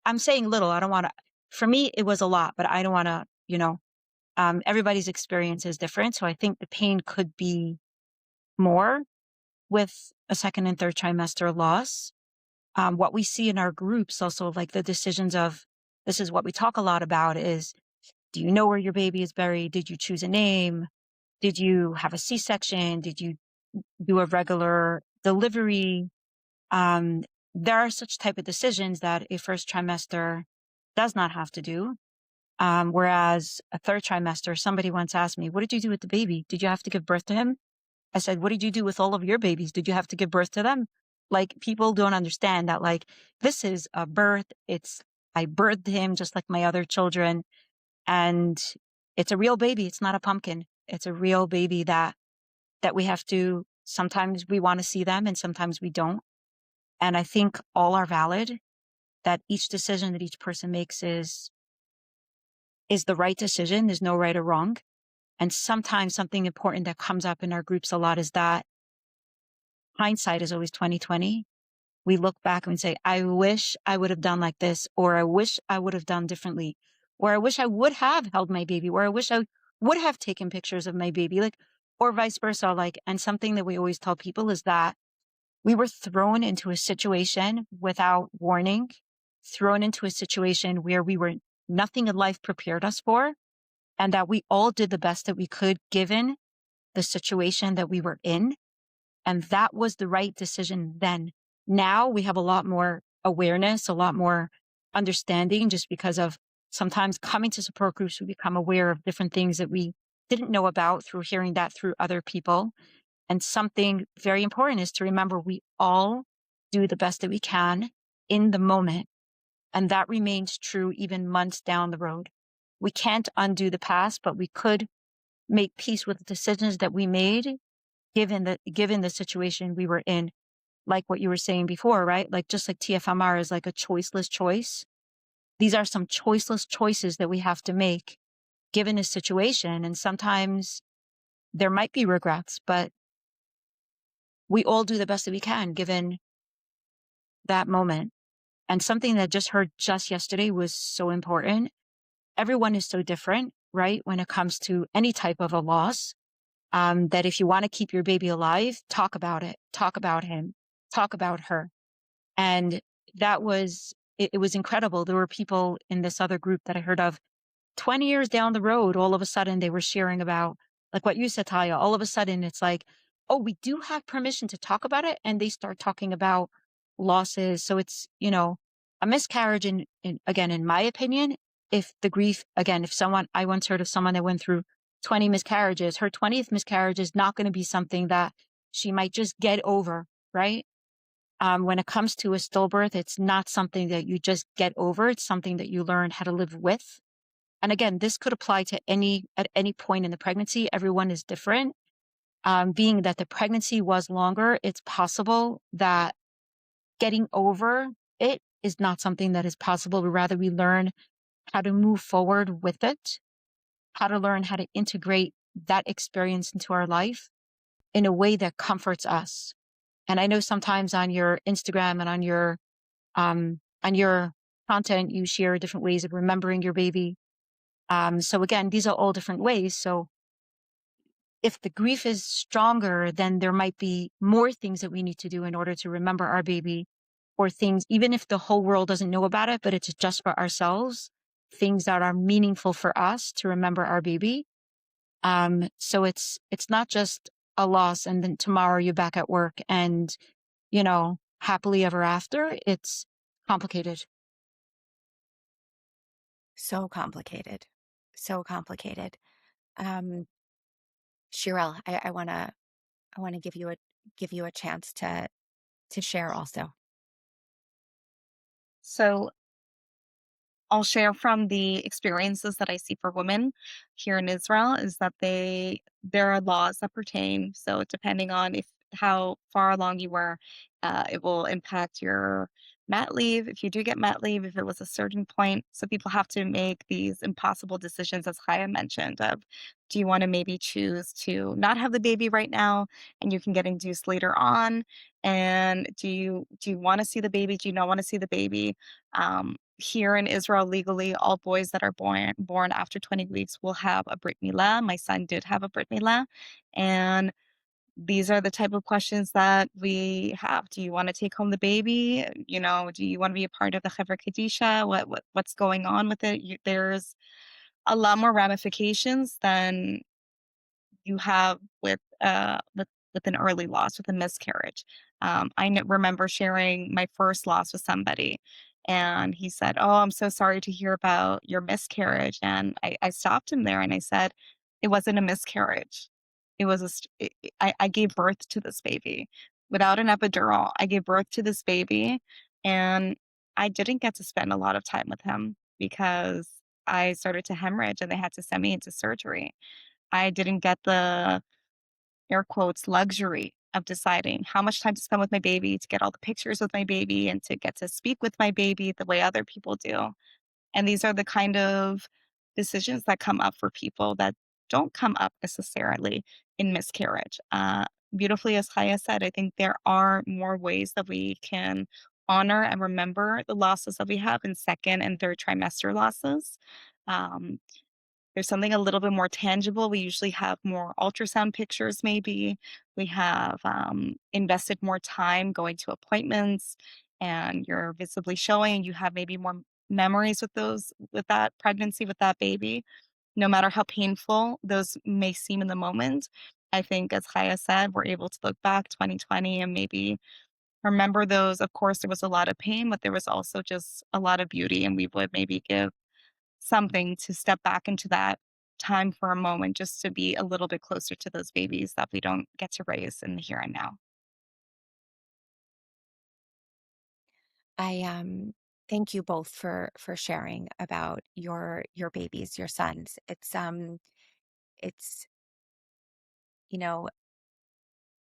I'm saying little. I don't want to, for me, it was a lot, but I don't want to, everybody's experience is different. So I think the pain could be more with a second and third trimester loss. What we see in our groups also, like the decisions of, this is what we talk a lot about is, do you know where your baby is buried? Did you choose a name? Did you have a C-section? Did you do a regular delivery? There are such type of decisions that a first trimester does not have to do. Whereas a third trimester, somebody once asked me, what did you do with the baby? Did you have to give birth to him? I said, what did you do with all of your babies? Did you have to give birth to them? Like, people don't understand that, like, this is a birth. I birthed him just like my other children. And it's a real baby. It's not a pumpkin. It's a real baby that we have to, sometimes we want to see them and sometimes we don't. And I think all are valid, that each decision that each person makes is the right decision. There's no right or wrong. And sometimes something important that comes up in our groups a lot is that hindsight is always 2020. We look back and we say, I wish I would have done like this, or I wish I would have done differently, or I wish I would have held my baby, or I wish I would have taken pictures of my baby, like, or vice versa. Like, and something that we always tell people is that we were thrown into a situation without warning, thrown into a situation where nothing in life prepared us for, and that we all did the best that we could given the situation that we were in. And that was the right decision then. Now we have a lot more awareness, a lot more understanding, just because of sometimes coming to support groups, we become aware of different things that we didn't know about through hearing that through other people. And something very important is to remember we all do the best that we can in the moment. And that remains true even months down the road. We can't undo the past, but we could make peace with the decisions that we made given the situation we were in. Like what you were saying before, right? Like, just like TFMR is like a choiceless choice. These are some choiceless choices that we have to make given a situation. And sometimes there might be regrets, but we all do the best that we can given that moment. And something that just heard just yesterday was so important. Everyone is so different, right? When it comes to any type of a loss, that if you want to keep your baby alive, talk about it, talk about him, talk about her. And that was, it was incredible. There were people in this other group that I heard of 20 years down the road, all of a sudden they were sharing about, like what you said, Talia, all of a sudden it's like, oh, we do have permission to talk about it. And they start talking about losses. So it's, a miscarriage again, in my opinion, if the grief, again, I once heard of someone that went through 20 miscarriages, her 20th miscarriage is not going to be something that she might just get over, right? When it comes to a stillbirth, it's not something that you just get over. It's something that you learn how to live with. And again, this could apply to at any point in the pregnancy. Everyone is different. Being that the pregnancy was longer, it's possible that getting over it is not something that is possible, but rather we learn how to move forward with it, how to learn how to integrate that experience into our life in a way that comforts us. And I know sometimes on your Instagram and on your content, you share different ways of remembering your baby. So again, these are all different ways. So if the grief is stronger, then there might be more things that we need to do in order to remember our baby. for things, even if the whole world doesn't know about it, but it's just for ourselves, things that are meaningful for us to remember our baby. So it's not just a loss and then tomorrow you're back at work and, happily ever after. It's complicated. So complicated. So complicated. Shirel, I wanna give you a chance to share also. So I'll share from the experiences that I see for women here in Israel is that there are laws that pertain. So depending on if how far along you were, it will impact your mat leave. If you do get mat leave, if it was a certain point, so people have to make these impossible decisions, as Chaya mentioned, of do you want to maybe choose to not have the baby right now, and you can get induced later on, and do you want to see the baby? Do you not want to see the baby? Here in Israel, legally, all boys that are born after 20 weeks will have a Brit Milah. My son did have a Brit Milah, and these are the type of questions that we have. Do you want to take home the baby? Do you want to be a part of the Chevra Kadisha? What's going on with it? There's a lot more ramifications than you have with an early loss, with a miscarriage. Remember sharing my first loss with somebody, and he said, "Oh, I'm so sorry to hear about your miscarriage." And I stopped him there and I said, "It wasn't a miscarriage. It was I gave birth to this baby without an epidural. I gave birth to this baby, and I didn't get to spend a lot of time with him because I started to hemorrhage and they had to send me into surgery. I didn't get the air quotes luxury of deciding how much time to spend with my baby, to get all the pictures with my baby, and to get to speak with my baby the way other people do. And these are the kind of decisions that come up for people that don't come up necessarily in miscarriage. Beautifully, as Chaya said, I think there are more ways that we can honor and remember the losses that we have in second and third trimester losses. Um, there's something a little bit more tangible. We usually have more ultrasound pictures, maybe. We have invested more time going to appointments, and you're visibly showing you have maybe more memories with that pregnancy, with that baby. No matter how painful those may seem in the moment, I think, as Chaya said, we're able to look back 2020 and maybe remember those. Of course, there was a lot of pain, but there was also just a lot of beauty, and we would maybe give something to step back into that time for a moment just to be a little bit closer to those babies that we don't get to raise in the here and now. I thank you both for sharing about your babies, your sons. It's you know,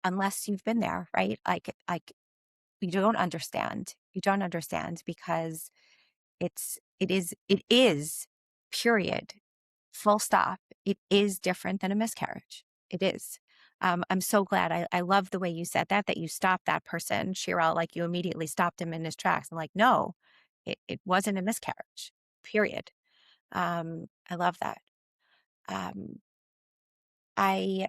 unless you've been there, right? Like you don't understand. You don't understand because it is period, full stop. It is different than a miscarriage. It is. I'm so glad. I love the way you said that you stopped that person, Shirel, like you immediately stopped him in his tracks. I'm like, no, it wasn't a miscarriage, period. I love that. Um, I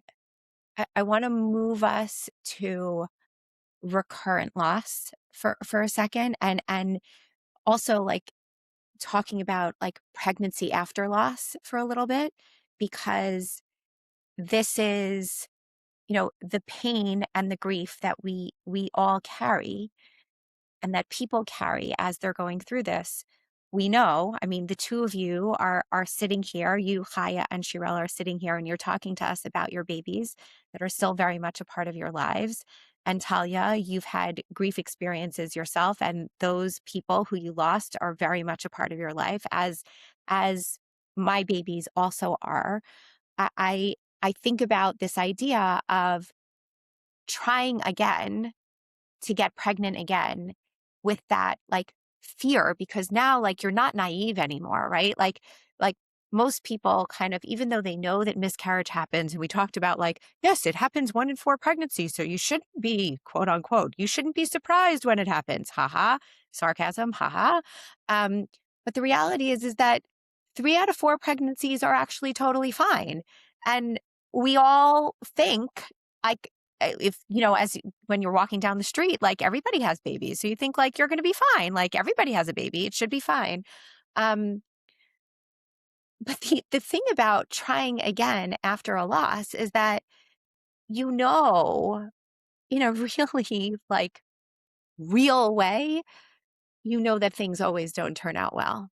I want to move us to recurrent loss for a second, and also like talking about like pregnancy after loss for a little bit, because this is, the pain and the grief that we all carry and that people carry as they're going through this. We know, I mean, the two of you are sitting here, you, Chaya and Shirel, are sitting here and you're talking to us about your babies that are still very much a part of your lives. And Talia, you've had grief experiences yourself, and those people who you lost are very much a part of your life, as my babies also are. I think about this idea of trying again to get pregnant again with that like fear, because now like you're not naive anymore, right? Like most people kind of, even though they know that miscarriage happens, and we talked about like, yes, it happens 1 in 4 pregnancies, so you shouldn't be, quote unquote, you shouldn't be surprised when it happens, haha, sarcasm, haha. But the reality is that 3 out of 4 pregnancies are actually totally fine. And we all think like if, as when you're walking down the street, like everybody has babies. So you think like you're going to be fine. Like everybody has a baby. It should be fine. Um, but the thing about trying again after a loss is that, in a really like real way, that things always don't turn out well.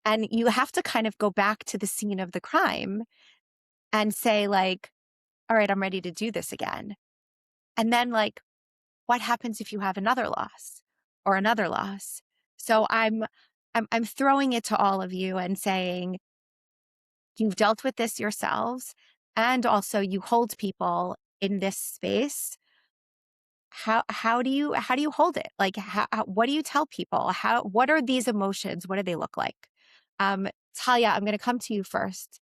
And you have to kind of go back to the scene of the crime and say like, all right, I'm ready to do this again. And then like, what happens if you have another loss or another loss? So I'm throwing it to all of you and saying, you've dealt with this yourselves, and also you hold people in this space. How do you hold it? Like what do you tell people? What are these emotions? What do they look like? Talia, I'm going to come to you first.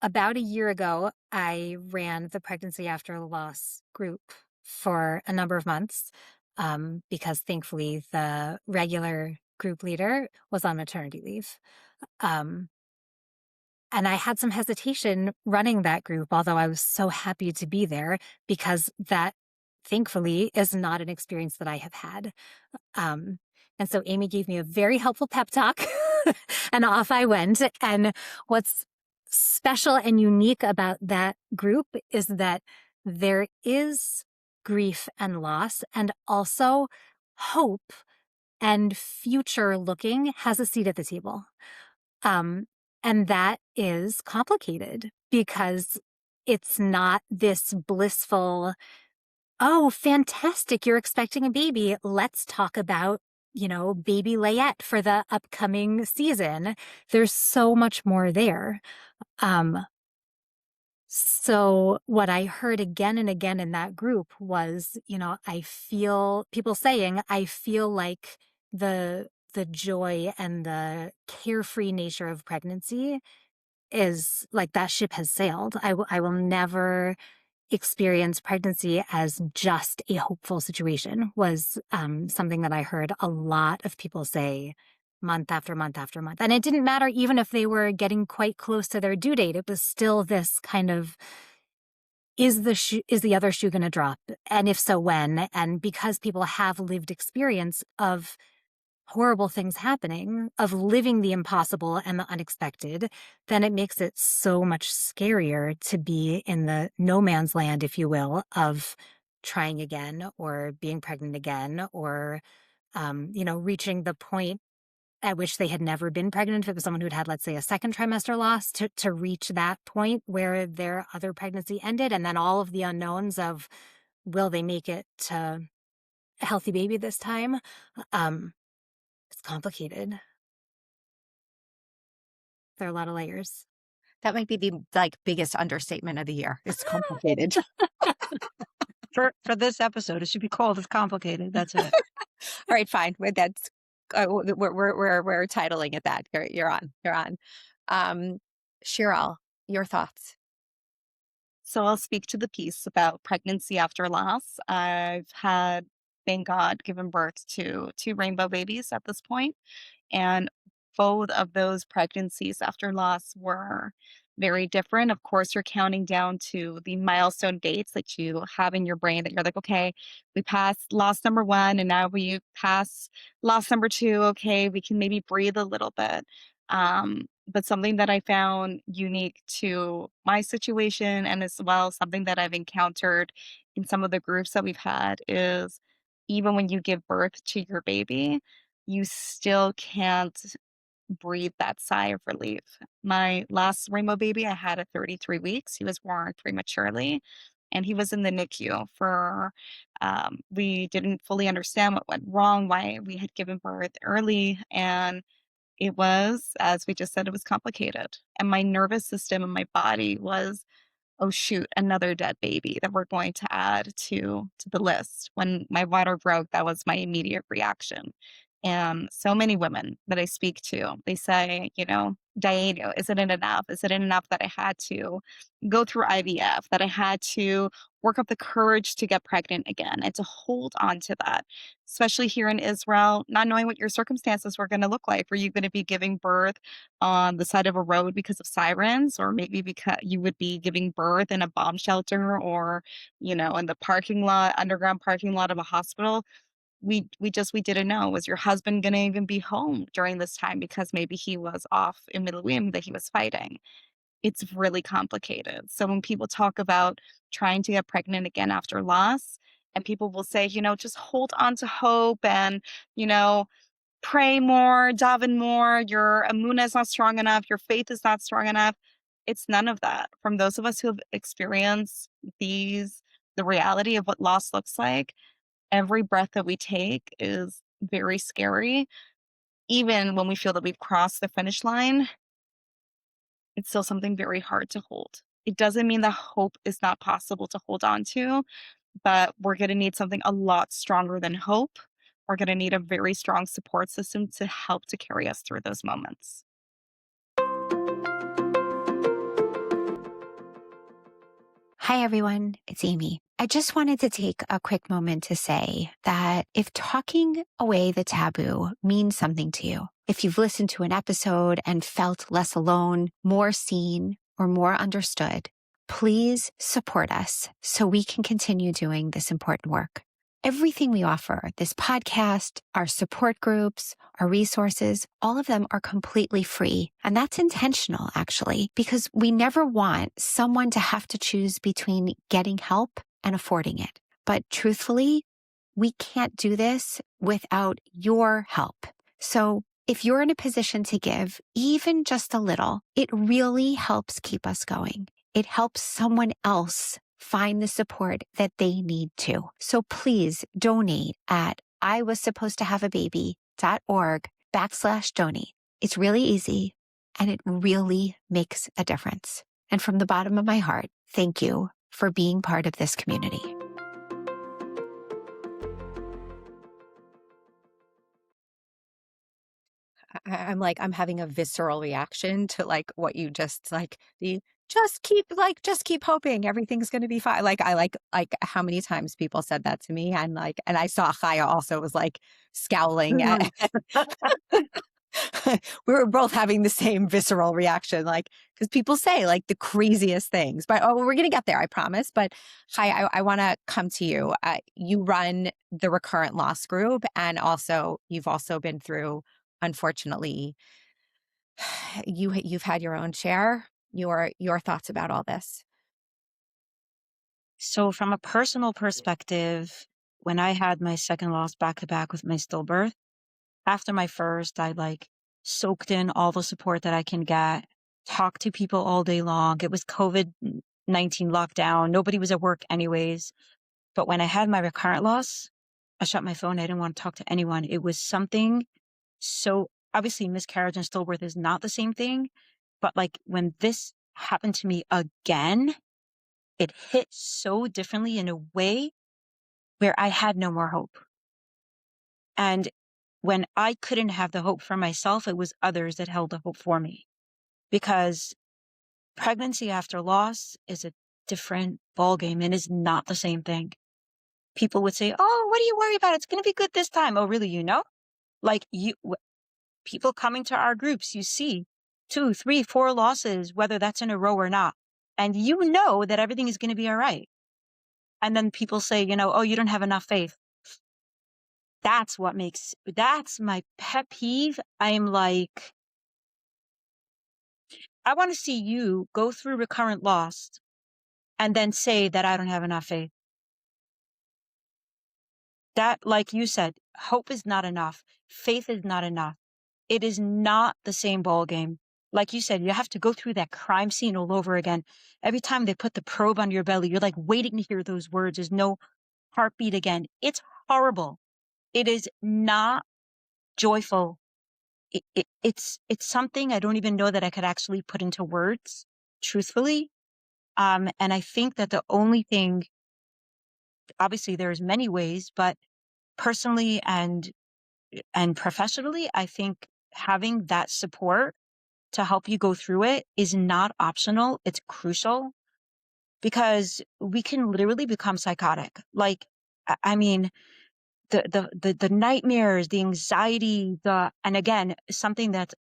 About a year ago, I ran the Pregnancy After Loss group for a number of months because thankfully the regular group leader was on maternity leave. And I had some hesitation running that group, although I was so happy to be there because that, thankfully, is not an experience that I have had. And so Amy gave me a very helpful pep talk and off I went. And what's special and unique about that group is that there is grief and loss, and also hope and future looking has a seat at the table. And that is complicated because it's not this blissful, oh, fantastic, you're expecting a baby. Let's talk about, baby layette for the upcoming season. There's so much more there. So what I heard again and again in that group was, I feel people saying, I feel like the joy and the carefree nature of pregnancy is like that ship has sailed. I will never experience pregnancy as just a hopeful situation was something that I heard a lot of people say month after month after month. And it didn't matter even if they were getting quite close to their due date. It was still this kind of, is the other shoe going to drop? And if so, when? And because people have lived experience of horrible things happening, of living the impossible and the unexpected, then it makes it so much scarier to be in the no man's land, if you will, of trying again or being pregnant again or, reaching the point at which they had never been pregnant. If it was someone who'd had, let's say, a second trimester loss, to reach that point where their other pregnancy ended, and then all of the unknowns of, will they make it to a healthy baby this time? It's complicated. There are a lot of layers. That might be the like biggest understatement of the year. It's complicated. For this episode, it should be called "It's Complicated." That's it. All right, fine. That's we're titling it that. You're on. You're on. Shirel, your thoughts. So I'll speak to the piece about pregnancy after loss. I've had, thank God, given birth to two rainbow babies at this point. And both of those pregnancies after loss were very different. Of course, you're counting down to the milestone dates that you have in your brain that you're like, okay, we passed loss number one and now we pass loss number two. Okay, we can maybe breathe a little bit. But something that I found unique to my situation and as well something that I've encountered in some of the groups that we've had is even when you give birth to your baby, you still can't breathe that sigh of relief. My last rainbow baby, I had at 33 weeks. He was born prematurely and he was in the NICU for, we didn't fully understand what went wrong, why we had given birth early. And it was, as we just said, it was complicated. And my nervous system and my body was, oh shoot, another dead baby that we're going to add to the list. When my water broke, that was my immediate reaction. And so many women that I speak to, they say, Diana, isn't it enough? Is it enough that I had to go through IVF, that I had to work up the courage to get pregnant again and to hold on to that, especially here in Israel, not knowing what your circumstances were going to look like. Were you going to be giving birth on the side of a road because of sirens, or maybe because you would be giving birth in a bomb shelter or, in the parking lot, underground parking lot of a hospital? We didn't know. Was your husband gonna even be home during this time because maybe he was off in Miluim that he was fighting? It's really complicated. So when people talk about trying to get pregnant again after loss, and people will say, just hold on to hope and, you know, pray more, daven more, your emunah is not strong enough, your faith is not strong enough. It's none of that. From those of us who have experienced the reality of what loss looks like, every breath that we take is very scary. Even when we feel that we've crossed the finish line, it's still something very hard to hold. It doesn't mean that hope is not possible to hold on to, but we're going to need something a lot stronger than hope. We're going to need a very strong support system to help to carry us through those moments. Hi, everyone. It's Amy. I just wanted to take a quick moment to say that if talking away the taboo means something to you, if you've listened to an episode and felt less alone, more seen, or more understood, please support us so we can continue doing this important work. Everything we offer, this podcast, our support groups, our resources, all of them are completely free. And that's intentional, actually, because we never want someone to have to choose between getting help and affording it. But truthfully, we can't do this without your help. So if you're in a position to give even just a little, it really helps keep us going. It helps someone else find the support that they need too. So please donate at iwassupposedtohaveababy.org/donate. It's really easy and it really makes a difference. And from the bottom of my heart, thank you for being part of this community. I'm having a visceral reaction to what you just just keep hoping everything's going to be fine. I like how many times people said that to me, and I saw Chaya also was scowling at. We were both having the same visceral reaction, because people say the craziest things. But we're gonna get there, I promise. But Chaya, I want to come to you. You run the recurrent loss group, and you've also been through, unfortunately, you've had your own share. Your thoughts about all this? So from a personal perspective, when I had my second loss back to back with my stillbirth, after my first, I soaked in all the support that I can get, talked to people all day long. It was COVID-19 lockdown. Nobody was at work anyways. But when I had my recurrent loss, I shut my phone. I didn't want to talk to anyone. It was something so obviously miscarriage and stillbirth is not the same thing. But when this happened to me again, it hit so differently in a way where I had no more hope. And when I couldn't have the hope for myself, it was others that held the hope for me. Because pregnancy after loss is a different ballgame and is not the same thing. People would say, "Oh, what do you worry about? It's going to be good this time." Oh, really? People coming to our groups, you see 2, 3, 4 losses, whether that's in a row or not. And you know that everything is going to be all right. And then people say, "Oh, you don't have enough faith." That's my pet peeve. I want to see you go through recurrent loss and then say that I don't have enough faith. That, like you said, hope is not enough. Faith is not enough. It is not the same ballgame. Like you said, you have to go through that crime scene all over again. Every time they put the probe on your belly, you're waiting to hear those words. There's no heartbeat again. It's horrible. It is not joyful. It's something I don't even know that I could actually put into words, truthfully. And I think that the only thing, obviously there's many ways, but personally and professionally, I think having that support to help you go through it is not optional. It's crucial because we can literally become psychotic. Like, I mean, the nightmares, the anxiety, and again, something that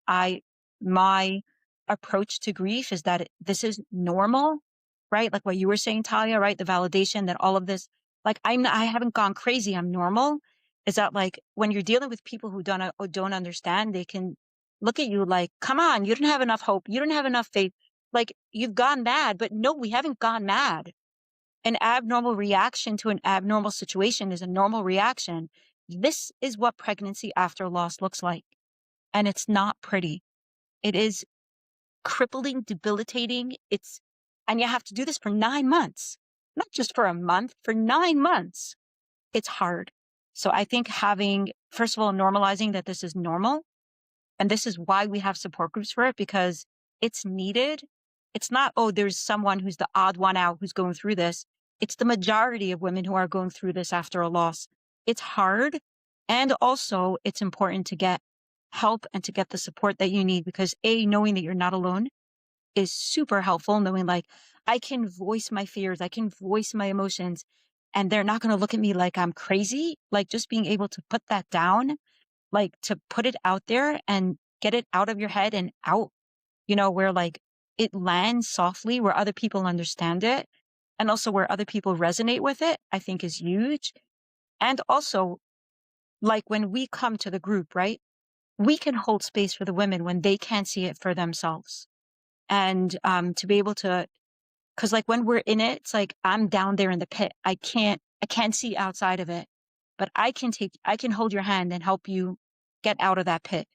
my approach to grief is that this is normal, right? Like what you were saying, Talia, right? The validation that all of this, like I haven't gone crazy. I'm normal. Is that like when you're dealing with people who don't understand, they can look at you like, come on, you don't have enough hope. You don't have enough faith. Like you've gone mad, but no, we haven't gone mad. An abnormal reaction to an abnormal situation is a normal reaction. This is what pregnancy after loss looks like. And it's not pretty. It is crippling, debilitating. And you have to do this for 9 months, not just for a month, for 9 months. It's hard. So I think first of all, normalizing that this is normal. And this is why we have support groups for it, because it's needed. It's not, oh, there's someone who's the odd one out who's going through this. It's the majority of women who are going through this after a loss. It's hard. And also it's important to get help and to get the support that you need, because knowing that you're not alone is super helpful. Knowing like I can voice my fears, I can voice my emotions, and they're not going to look at me like I'm crazy. Like just being able to put that down, like to put it out there and get it out of your head and out, where like it lands softly, where other people understand it, and also where other people resonate with it, I think is huge. And also, like when we come to the group, right, we can hold space for the women when they can't see it for themselves. And to be able to, because like when we're in it, it's like I'm down there in the pit. I can't see outside of it, but I can hold your hand and help you get out of that pit.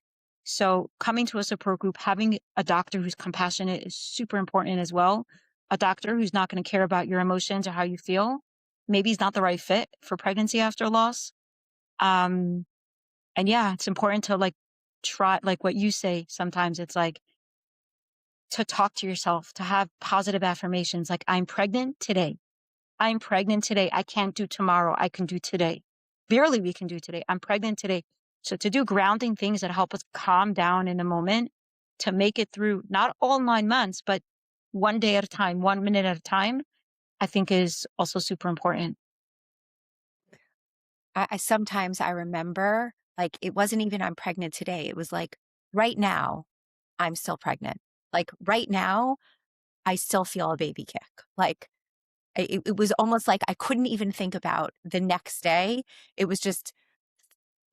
So coming to a support group, having a doctor who's compassionate is super important as well. A doctor who's not going to care about your emotions or how you feel. Maybe he's not the right fit for pregnancy after loss. And yeah, it's important to like try, like what you say. Sometimes it's like to talk to yourself, to have positive affirmations. Like I'm pregnant today. I'm pregnant today. I can't do tomorrow. I can do today. Barely we can do today. I'm pregnant today. So to do grounding things that help us calm down in the moment, to make it through not all 9 months, but one day at a time, 1 minute at a time, I think is also super important. I sometimes I remember like it wasn't even I'm pregnant today. It was like right now I'm still pregnant. Like right now I still feel a baby kick. Like it was almost like I couldn't even think about the next day. It was just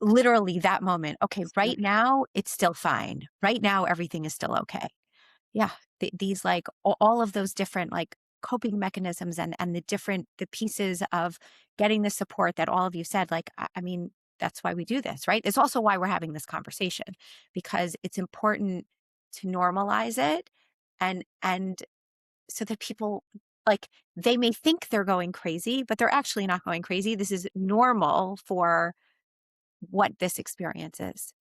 literally that moment. Okay, right now it's still fine. Right now everything is still okay. Yeah, these like all of those different like coping mechanisms and the pieces of getting the support that all of you said, like, I mean, that's why we do this, right? It's also why we're having this conversation, because it's important to normalize it and so that people like they may think they're going crazy, but they're actually not going crazy. This is normal for what this experience is.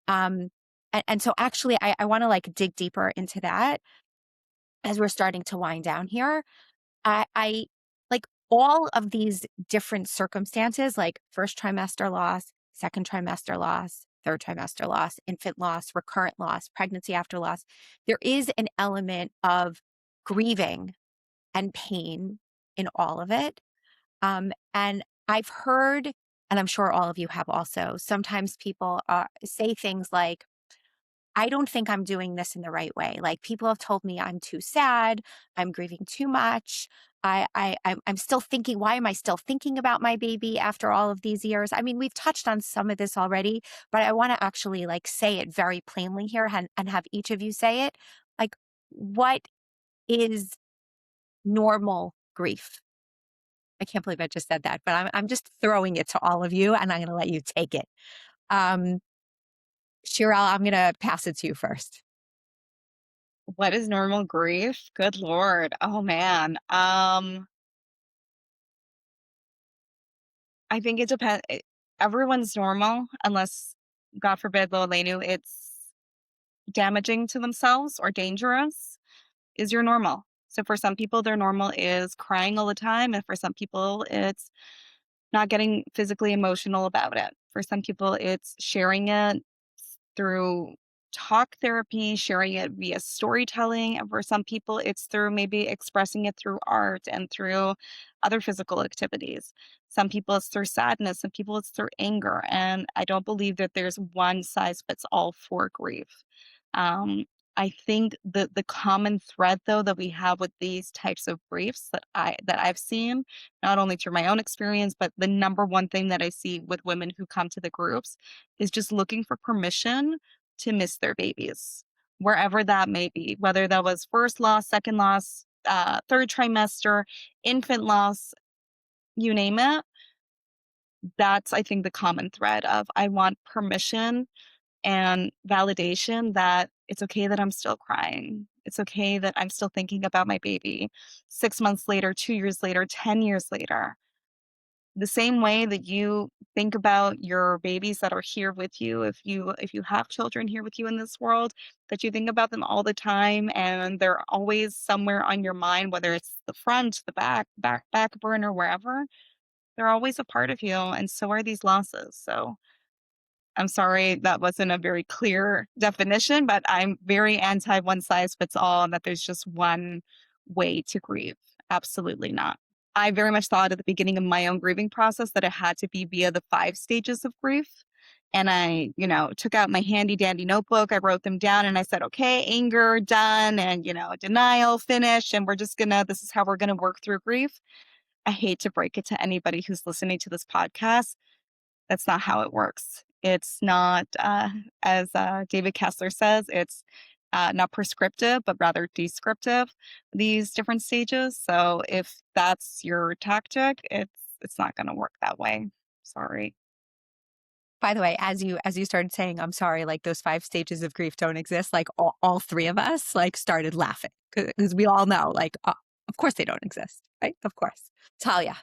Um, and so actually I want to like dig deeper into that as we're starting to wind down here. I like all of these different circumstances, like first trimester loss, second trimester loss, third trimester loss, infant loss, recurrent loss, pregnancy after loss. There is an element of grieving and pain in all of it. And I've heard, and I'm sure all of you have also, sometimes people say things like, I don't think I'm doing this in the right way. Like people have told me I'm too sad, I'm grieving too much. I'm still thinking, why am I still thinking about my baby after all of these years? I mean, we've touched on some of this already, but I want to actually like say it very plainly here and have each of you say it. Like, what is normal grief? I can't believe I just said that, but I'm just throwing it to all of you and I'm going to let you take it. Shirel, I'm going to pass it to you first. What is normal grief? Good Lord. Oh man. I think it depends. Everyone's normal unless, God forbid, Lolenu, it's damaging to themselves or dangerous is your normal. So for some people, their normal is crying all the time. And for some people, it's not getting physically emotional about it. For some people, it's sharing it through talk therapy, sharing it via storytelling. And for some people, it's through maybe expressing it through art and through other physical activities. Some people it's through sadness, some people it's through anger. And I don't believe that there's one size fits all for grief. Um, I think the common thread though that we have with these types of briefs that I've seen, not only through my own experience, but the number one thing that I see with women who come to the groups is just looking for permission to miss their babies, wherever that may be, whether that was first loss, second loss, third trimester, infant loss, you name it. That's I think the common thread of I want permission and validation that it's okay that I'm still crying. It's okay that I'm still thinking about my baby 6 months later, 2 years later, 10 years later. The same way that you think about your babies that are here with you, if you have children here with you in this world, that you think about them all the time and they're always somewhere on your mind, whether it's the front, the back burner, wherever, they're always a part of you. And so are these losses. So I'm sorry that wasn't a very clear definition, but I'm very anti one size fits all and that there's just one way to grieve. Absolutely not. I very much thought at the beginning of my own grieving process that it had to be via the 5 stages of grief. And I, took out my handy dandy notebook. I wrote them down and I said, okay, anger, done. And, denial, finished. And this is how we're going to work through grief. I hate to break it to anybody who's listening to this podcast. That's not how it works. It's not, as David Kessler says, it's not prescriptive, but rather descriptive, these different stages. So if that's your tactic, it's not going to work that way. Sorry. By the way, as you started saying, I'm sorry, like those 5 stages of grief don't exist. Like all three of us like started laughing because we all know, like, of course they don't exist, right? Of course. Talia.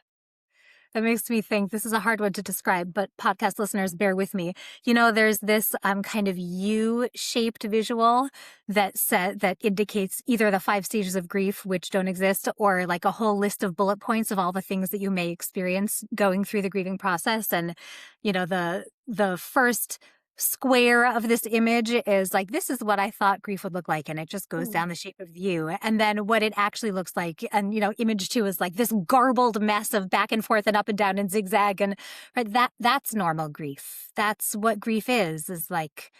That makes me think this is a hard one to describe, but podcast listeners, bear with me. There's this kind of U-shaped visual that indicates either the 5 stages of grief, which don't exist, or like a whole list of bullet points of all the things that you may experience going through the grieving process. And, the first square of this image is like, this is what I thought grief would look like. And it just goes down the shape of the U. And then what it actually looks like. And, image 2 is like this garbled mess of back and forth and up and down and zigzag. And right, that's normal grief. That's what grief is like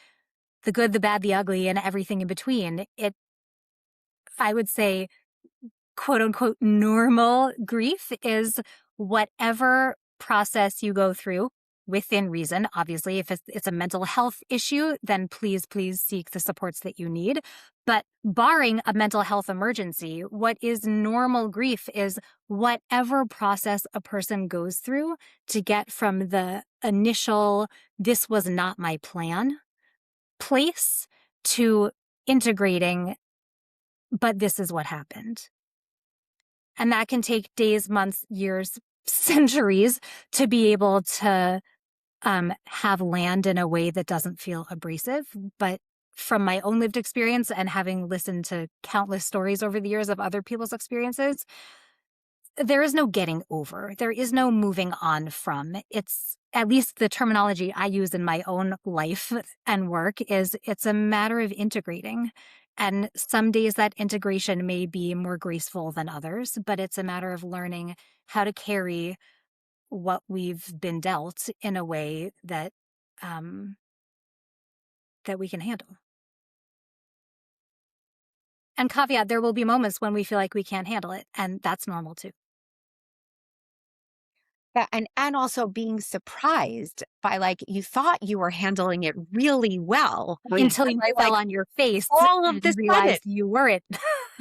the good, the bad, the ugly, and everything in between. I would say, quote unquote, normal grief is whatever process you go through within reason. Obviously, if it's a mental health issue, then please seek the supports that you need. But barring a mental health emergency, what is normal grief is whatever process a person goes through to get from the initial, this was not my plan place to integrating, but this is what happened. And that can take days, months, years, centuries to be able to have land in a way that doesn't feel abrasive. But from my own lived experience and having listened to countless stories over the years of other people's experiences, there is no getting over. There is no moving on from. It's at least the terminology I use in my own life and work is it's a matter of integrating. And some days that integration may be more graceful than others, but it's a matter of learning how to carry what we've been dealt in a way that that we can handle. And caveat, there will be moments when we feel like we can't handle it, and that's normal too. Yeah, and also being surprised by like you thought you were handling it really well until you right? fell Like, on your face all of and this realized you weren't.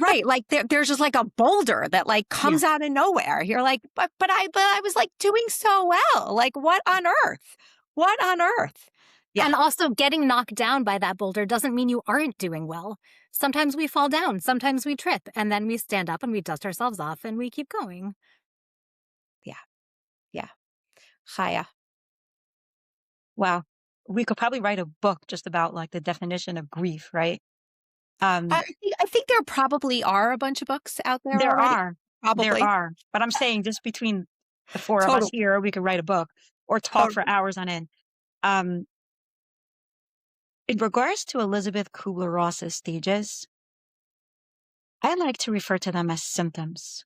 right, like there's just like a boulder that like comes out of nowhere. You're like, but I was like doing so well. Like what on earth? What on earth? Yeah. And also getting knocked down by that boulder doesn't mean you aren't doing well. Sometimes we fall down, sometimes we trip, and then we stand up and we dust ourselves off and we keep going. Yeah. Chaya. Wow. We could probably write a book just about like the definition of grief, right? I think there probably are a bunch of books out there There already. are. Probably. There are. But I'm saying just between the four of us here, we could write a book or talk for hours on end. In regards to Elizabeth Kubler-Ross's stages, I like to refer to them as symptoms.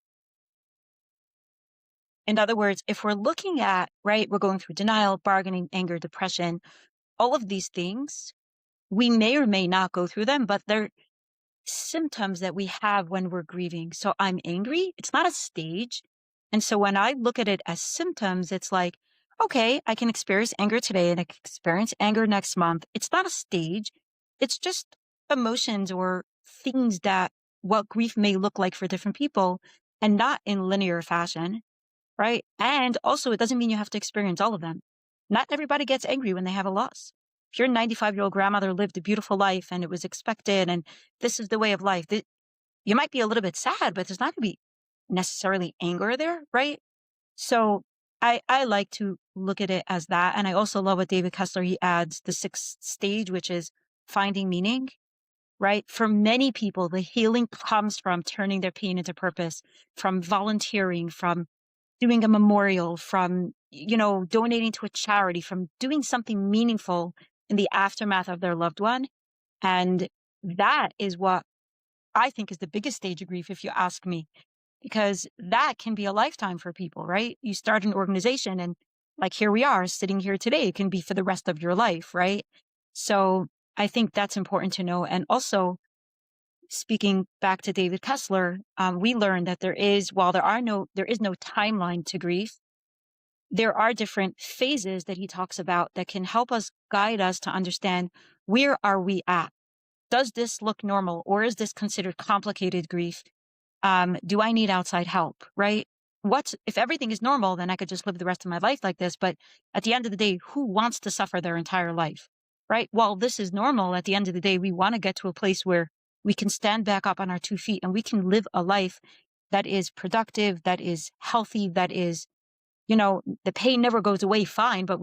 In other words, if we're looking at, right, we're going through denial, bargaining, anger, depression, all of these things, we may or may not go through them, but they're symptoms that we have when we're grieving. So I'm angry. It's not a stage. And so when I look at it as symptoms, it's like, okay, I can experience anger today and I can experience anger next month. It's not a stage. It's just emotions or things that what grief may look like for different people and not in linear fashion, right? And also, it doesn't mean you have to experience all of them. Not everybody gets angry when they have a loss. If your 95-year-old grandmother lived a beautiful life and it was expected and this is the way of life, you might be a little bit sad, but there's not going to be necessarily anger there, right? So I like to look at it as that. And I also love what David Kessler, he adds the sixth stage, which is finding meaning, right? For many people, the healing comes from turning their pain into purpose, from volunteering, from doing a memorial, from, donating to a charity, from doing something meaningful in the aftermath of their loved one. And that is what I think is the biggest stage of grief, if you ask me, because that can be a lifetime for people, right? You start an organization and like here we are sitting here today, it can be for the rest of your life, right? So I think that's important to know. And also, speaking back to David Kessler, we learned that while there is no timeline to grief, there are different phases that he talks about that can help us guide us to understand where are we at. Does this look normal or is this considered complicated grief? Do I need outside help, right? If everything is normal, then I could just live the rest of my life like this. But at the end of the day, who wants to suffer their entire life, right? While this is normal, at the end of the day, we want to get to a place where we can stand back up on our 2 feet and we can live a life that is productive, that is healthy, that is, the pain never goes away, fine, but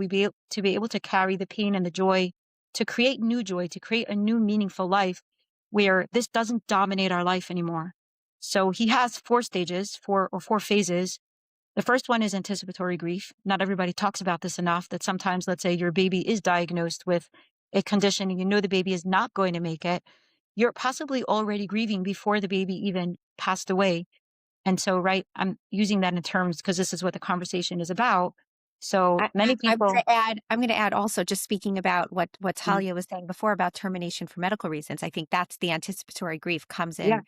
to be able to carry the pain and the joy, to create new joy, to create a new meaningful life where this doesn't dominate our life anymore. So he has 4 stages, four phases. The first one is anticipatory grief. Not everybody talks about this enough, that sometimes, let's say your baby is diagnosed with a condition and you know the baby is not going to make it. You're possibly already grieving before the baby even passed away. And so, right, I'm using that in terms because this is what the conversation is about. So many people. I'm going to add also, just speaking about what Mm, Talia was saying before about termination for medical reasons. I think that's the anticipatory grief comes yeah, in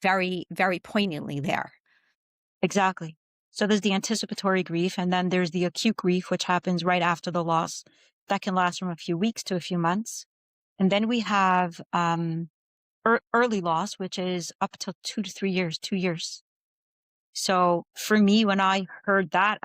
very, very poignantly there. exactly. So there's the anticipatory grief, and then there's the acute grief, which happens right after the loss. That can last from a few weeks to a few months. And then we have early loss, which is up to 2 to 3 years, 2 years. So for me, when I heard that,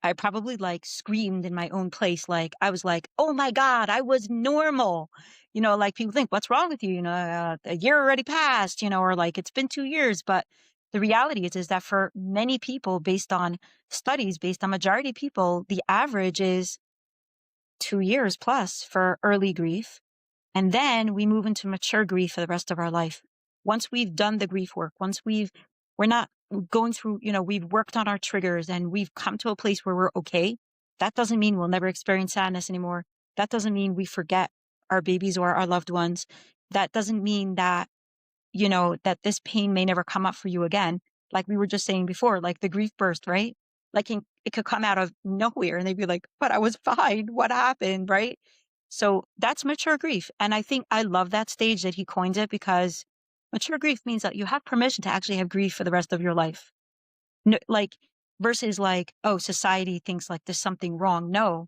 I probably like screamed in my own place. Like I was like, oh my God, I was normal. Like people think, what's wrong with you? A year already passed, or like it's been 2 years. But the reality is that for many people, based on studies, based on majority people, the average is 2 years plus for early grief. And then we move into mature grief for the rest of our life. Once we've done the grief work, we're not going through, we've worked on our triggers and we've come to a place where we're okay. That doesn't mean we'll never experience sadness anymore. That doesn't mean we forget our babies or our loved ones. That doesn't mean that, that this pain may never come up for you again. Like we were just saying before, like the grief burst, right? Like it could come out of nowhere and they'd be like, but I was fine. What happened? Right? So that's mature grief. And I think I love that stage that he coined it because mature grief means that you have permission to actually have grief for the rest of your life. No, like versus like, oh, society thinks like there's something wrong. No,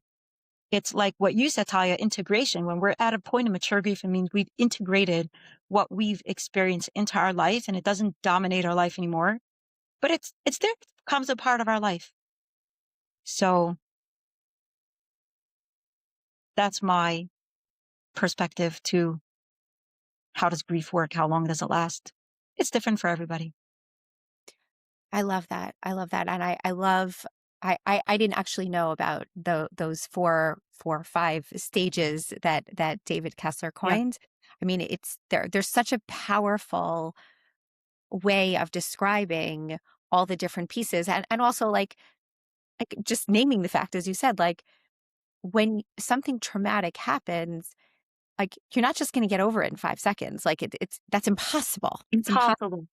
it's like what you said, Talia, integration. When we're at a point of mature grief, it means we've integrated what we've experienced into our life and it doesn't dominate our life anymore. But it's there, it becomes a part of our life. So that's my perspective to how does grief work? How long does it last? It's different for everybody. I love that. I love that. And I love, I didn't actually know about those four or five stages that David Kessler Yeah. coined. I mean, there's such a powerful way of describing all the different pieces and also like just naming the fact, as you said, like when something traumatic happens, like, you're not just going to get over it in 5 seconds. Like that's impossible. It's Impossible.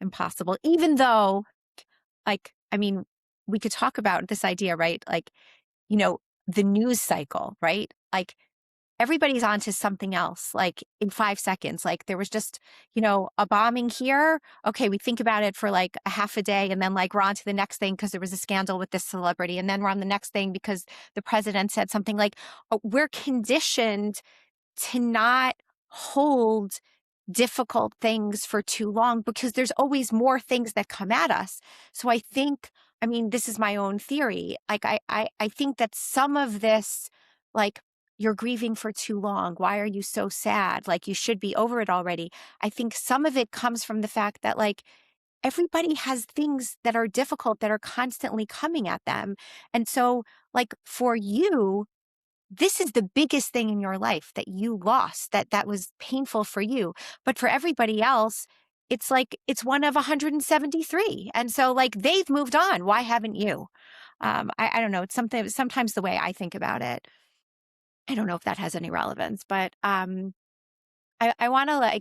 impossible. Even though, like, I mean, we could talk about this idea, right? Like, the news cycle, right? Like, everybody's onto something else, like in 5 seconds. Like, there was just, a bombing here. Okay, we think about it for like a half a day, and then like we're on to the next thing because there was a scandal with this celebrity. And then we're on the next thing because the president said something. Like, we're conditioned to not hold difficult things for too long because there's always more things that come at us. So I think, I mean, this is my own theory. Like, I think that some of this, like, you're grieving for too long. Why are you so sad? Like, you should be over it already. I think some of it comes from the fact that, like, everybody has things that are difficult that are constantly coming at them. And so, like, for you, this is the biggest thing in your life that you lost, that was painful for you. But for everybody else, it's like it's one of 173. And so, like, they've moved on. Why haven't you? I don't know. It's sometimes the way I think about it. I don't know if that has any relevance, but I want to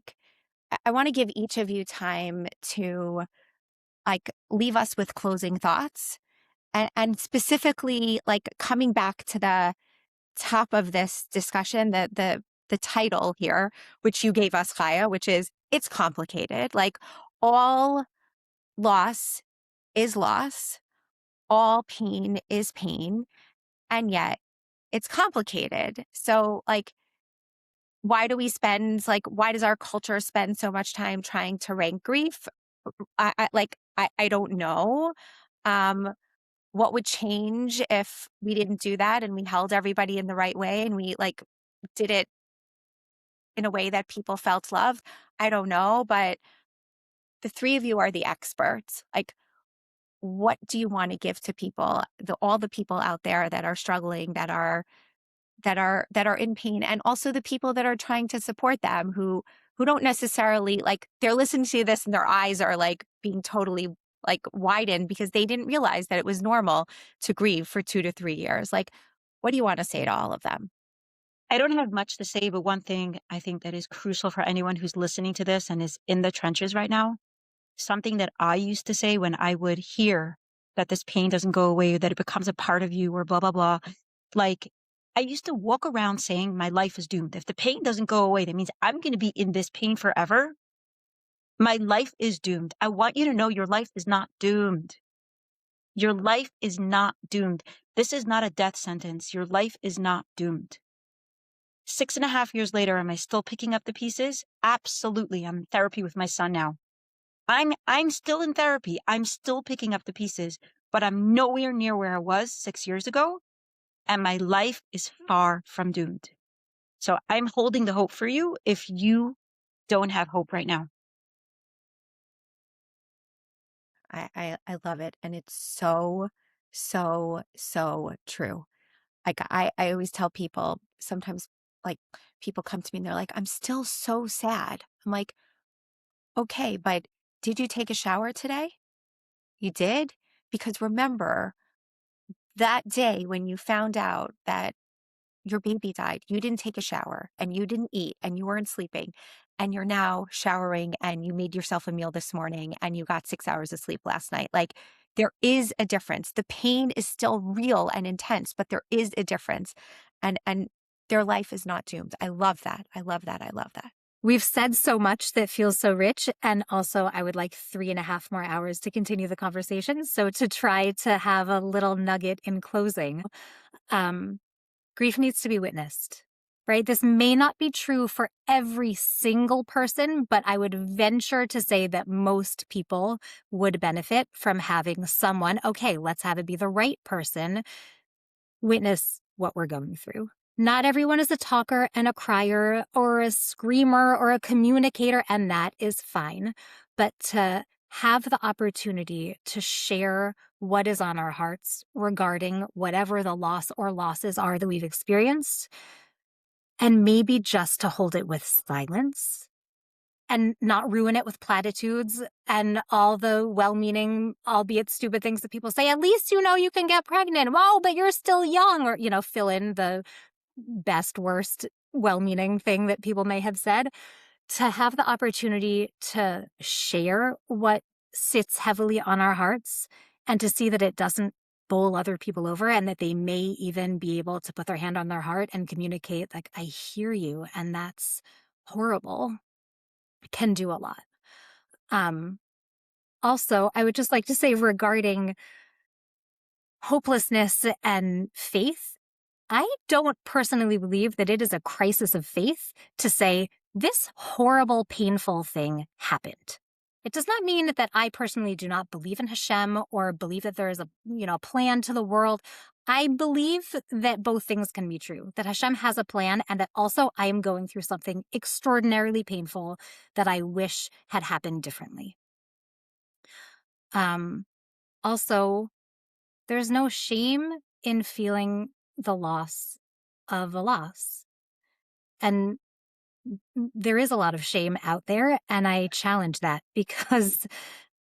I want to give each of you time to, like, leave us with closing thoughts, and specifically, like, coming back to the top of this discussion, the title here, which you gave us, Chaya, which is, it's complicated. Like, all loss is loss, all pain is pain, and yet it's complicated. So, like, why does our culture spend so much time trying to rank grief? I don't know. What would change if we didn't do that and we held everybody in the right way and we, like, did it in a way that people felt loved? I don't know, but the three of you are the experts. Like, what do you want to give to people, all the people out there that are struggling, that are in pain, and also the people that are trying to support them, who don't necessarily, like, they're listening to this and their eyes are like being totally, like, widened because they didn't realize that it was normal to grieve for 2 to 3 years. Like, what do you want to say to all of them? I don't have much to say, but one thing I think that is crucial for anyone who's listening to this and is in the trenches right now, something that I used to say when I would hear that this pain doesn't go away, that it becomes a part of you, or blah, blah, blah. Like, I used to walk around saying my life is doomed. If the pain doesn't go away, that means I'm going to be in this pain forever. My life is doomed. I want you to know your life is not doomed. Your life is not doomed. This is not a death sentence. Your life is not doomed. 6.5 years later, am I still picking up the pieces? Absolutely. I'm in therapy with my son now. I'm still in therapy. I'm still picking up the pieces, but I'm nowhere near where I was 6 years ago. And my life is far from doomed. So I'm holding the hope for you if you don't have hope right now. I love it. And it's so, so, so true. Like, I always tell people, sometimes, like, people come to me and they're like, I'm still so sad. I'm like, okay, but did you take a shower today? You did? Because remember, that day when you found out that your baby died, you didn't take a shower and you didn't eat and you weren't sleeping, and you're now showering and you made yourself a meal this morning and you got 6 hours of sleep last night. Like, there is a difference. The pain is still real and intense, but there is a difference. And their life is not doomed. I love that. I love that. I love that. We've said so much that feels so rich. And also, I would like 3.5 more hours to continue the conversation. So to try to have a little nugget in closing, grief needs to be witnessed, right? This may not be true for every single person, but I would venture to say that most people would benefit from having someone, okay, let's have it be the right person, witness what we're going through. Not everyone is a talker and a crier or a screamer or a communicator, and that is fine. But to have the opportunity to share what is on our hearts regarding whatever the loss or losses are that we've experienced, and maybe just to hold it with silence and not ruin it with platitudes and all the well-meaning, albeit stupid things that people say. At least you know you can get pregnant. Well, but you're still young, or, fill in the best, worst well-meaning thing that people may have said, to have the opportunity to share what sits heavily on our hearts and to see that it doesn't bowl other people over and that they may even be able to put their hand on their heart and communicate, like, I hear you, and that's horrible, can do a lot. Also, I would just like to say regarding hopelessness and faith, I don't personally believe that it is a crisis of faith to say this horrible, painful thing happened. It does not mean that I personally do not believe in Hashem or believe that there is a plan to the world. I believe that both things can be true, that Hashem has a plan and that also I am going through something extraordinarily painful that I wish had happened differently. Also, there's no shame in feeling the loss of a loss. And there is a lot of shame out there, and I challenge that because,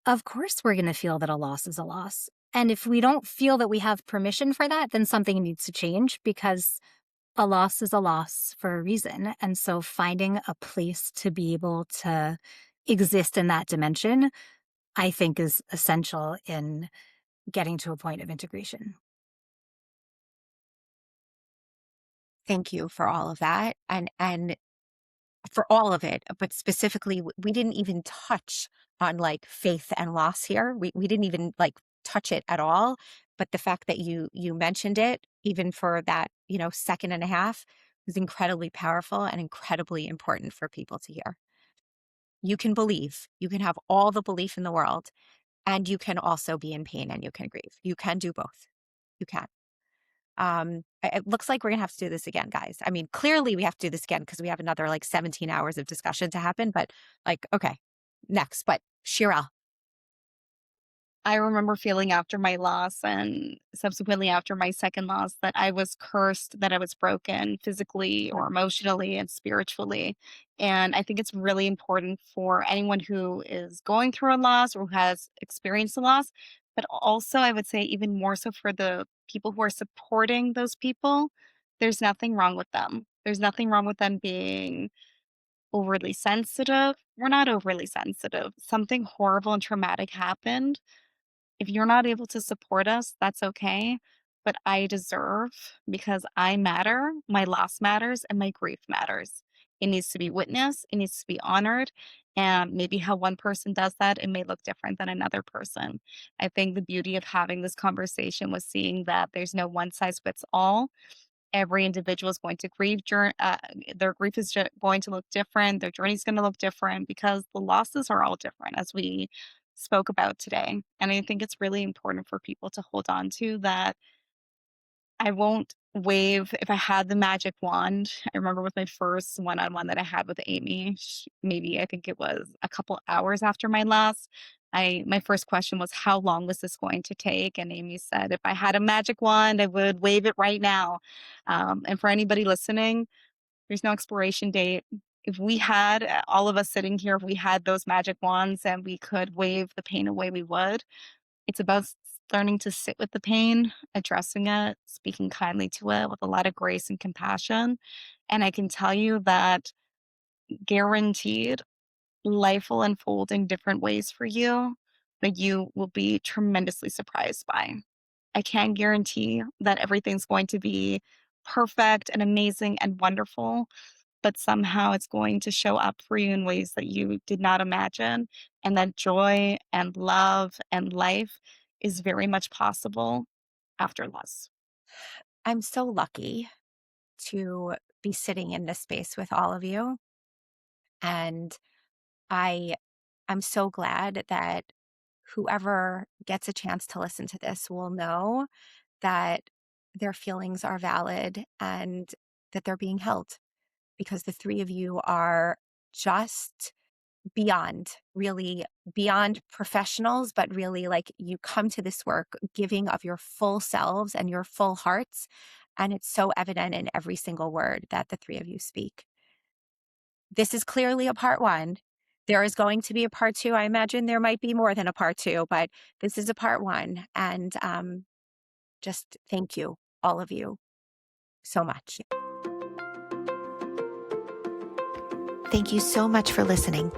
of course, we're going to feel that a loss is a loss. And if we don't feel that we have permission for that, then something needs to change because a loss is a loss for a reason. And so finding a place to be able to exist in that dimension, I think, is essential in getting to a point of integration. Thank you for all of that. And for all of it, but specifically, we didn't even touch on like faith and loss here. We didn't even like touch it at all. But the fact that you mentioned it, even for that, second and a half, was incredibly powerful and incredibly important for people to hear. You can believe, you can have all the belief in the world, and you can also be in pain and you can grieve. You can do both. You can. It looks like we're gonna have to do this again, guys. I mean, clearly we have to do this again because we have another like 17 hours of discussion to happen, but like, okay, next. But Shirel. I remember feeling after my loss and subsequently after my second loss that I was cursed, that I was broken physically or emotionally and spiritually. And I think it's really important for anyone who is going through a loss or who has experienced a loss, but also I would say even more so for the people who are supporting those people. There's nothing wrong with them. There's nothing wrong with them being overly sensitive. We're not overly sensitive. Something horrible and traumatic happened. If you're not able to support us, that's okay. But I deserve, because I matter, my loss matters, and my grief matters. It needs to be witnessed, it needs to be honored. And maybe how one person does that, it may look different than another person. I think the beauty of having this conversation was seeing that there's no one size fits all. Every individual is going to grieve. Their grief is going to look different. Their journey is going to look different because the losses are all different, as we spoke about today. And I think it's really important for people to hold on to that. I won't wave if I had the magic wand. I remember with my first one-on-one that I had with Amy, maybe I think it was a couple hours after my loss. My first question was, how long was this going to take? And Amy said, if I had a magic wand, I would wave it right now. And for anybody listening, there's no expiration date. If we had all of us sitting here, if we had those magic wands and we could wave the pain away, we would. It's about learning to sit with the pain, addressing it, speaking kindly to it with a lot of grace and compassion. And I can tell you that guaranteed life will unfold in different ways for you that you will be tremendously surprised by. I can't guarantee that everything's going to be perfect and amazing and wonderful, but somehow it's going to show up for you in ways that you did not imagine. And that joy and love and life is very much possible after loss. I'm so lucky to be sitting in this space with all of you. And I'm so glad that whoever gets a chance to listen to this will know that their feelings are valid and that they're being held, because the three of you are just beyond, really beyond professionals, but really like you come to this work giving of your full selves and your full hearts. And it's so evident in every single word that the three of you speak. This is clearly a part one. There is going to be a part two. I imagine there might be more than a part two, but this is a part one. And just thank you, all of you, so much. Thank you so much for listening.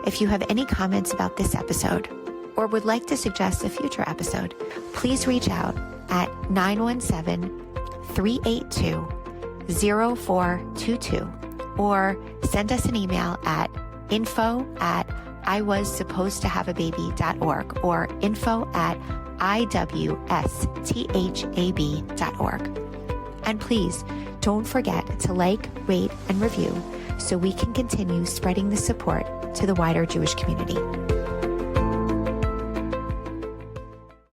If you have any comments about this episode or would like to suggest a future episode, please reach out at 917-382-0422 or send us an email at info@iwassupposedtohaveababy.org or info@iwsthab.org. And please don't forget to like, rate, and review so we can continue spreading the support to the wider Jewish community.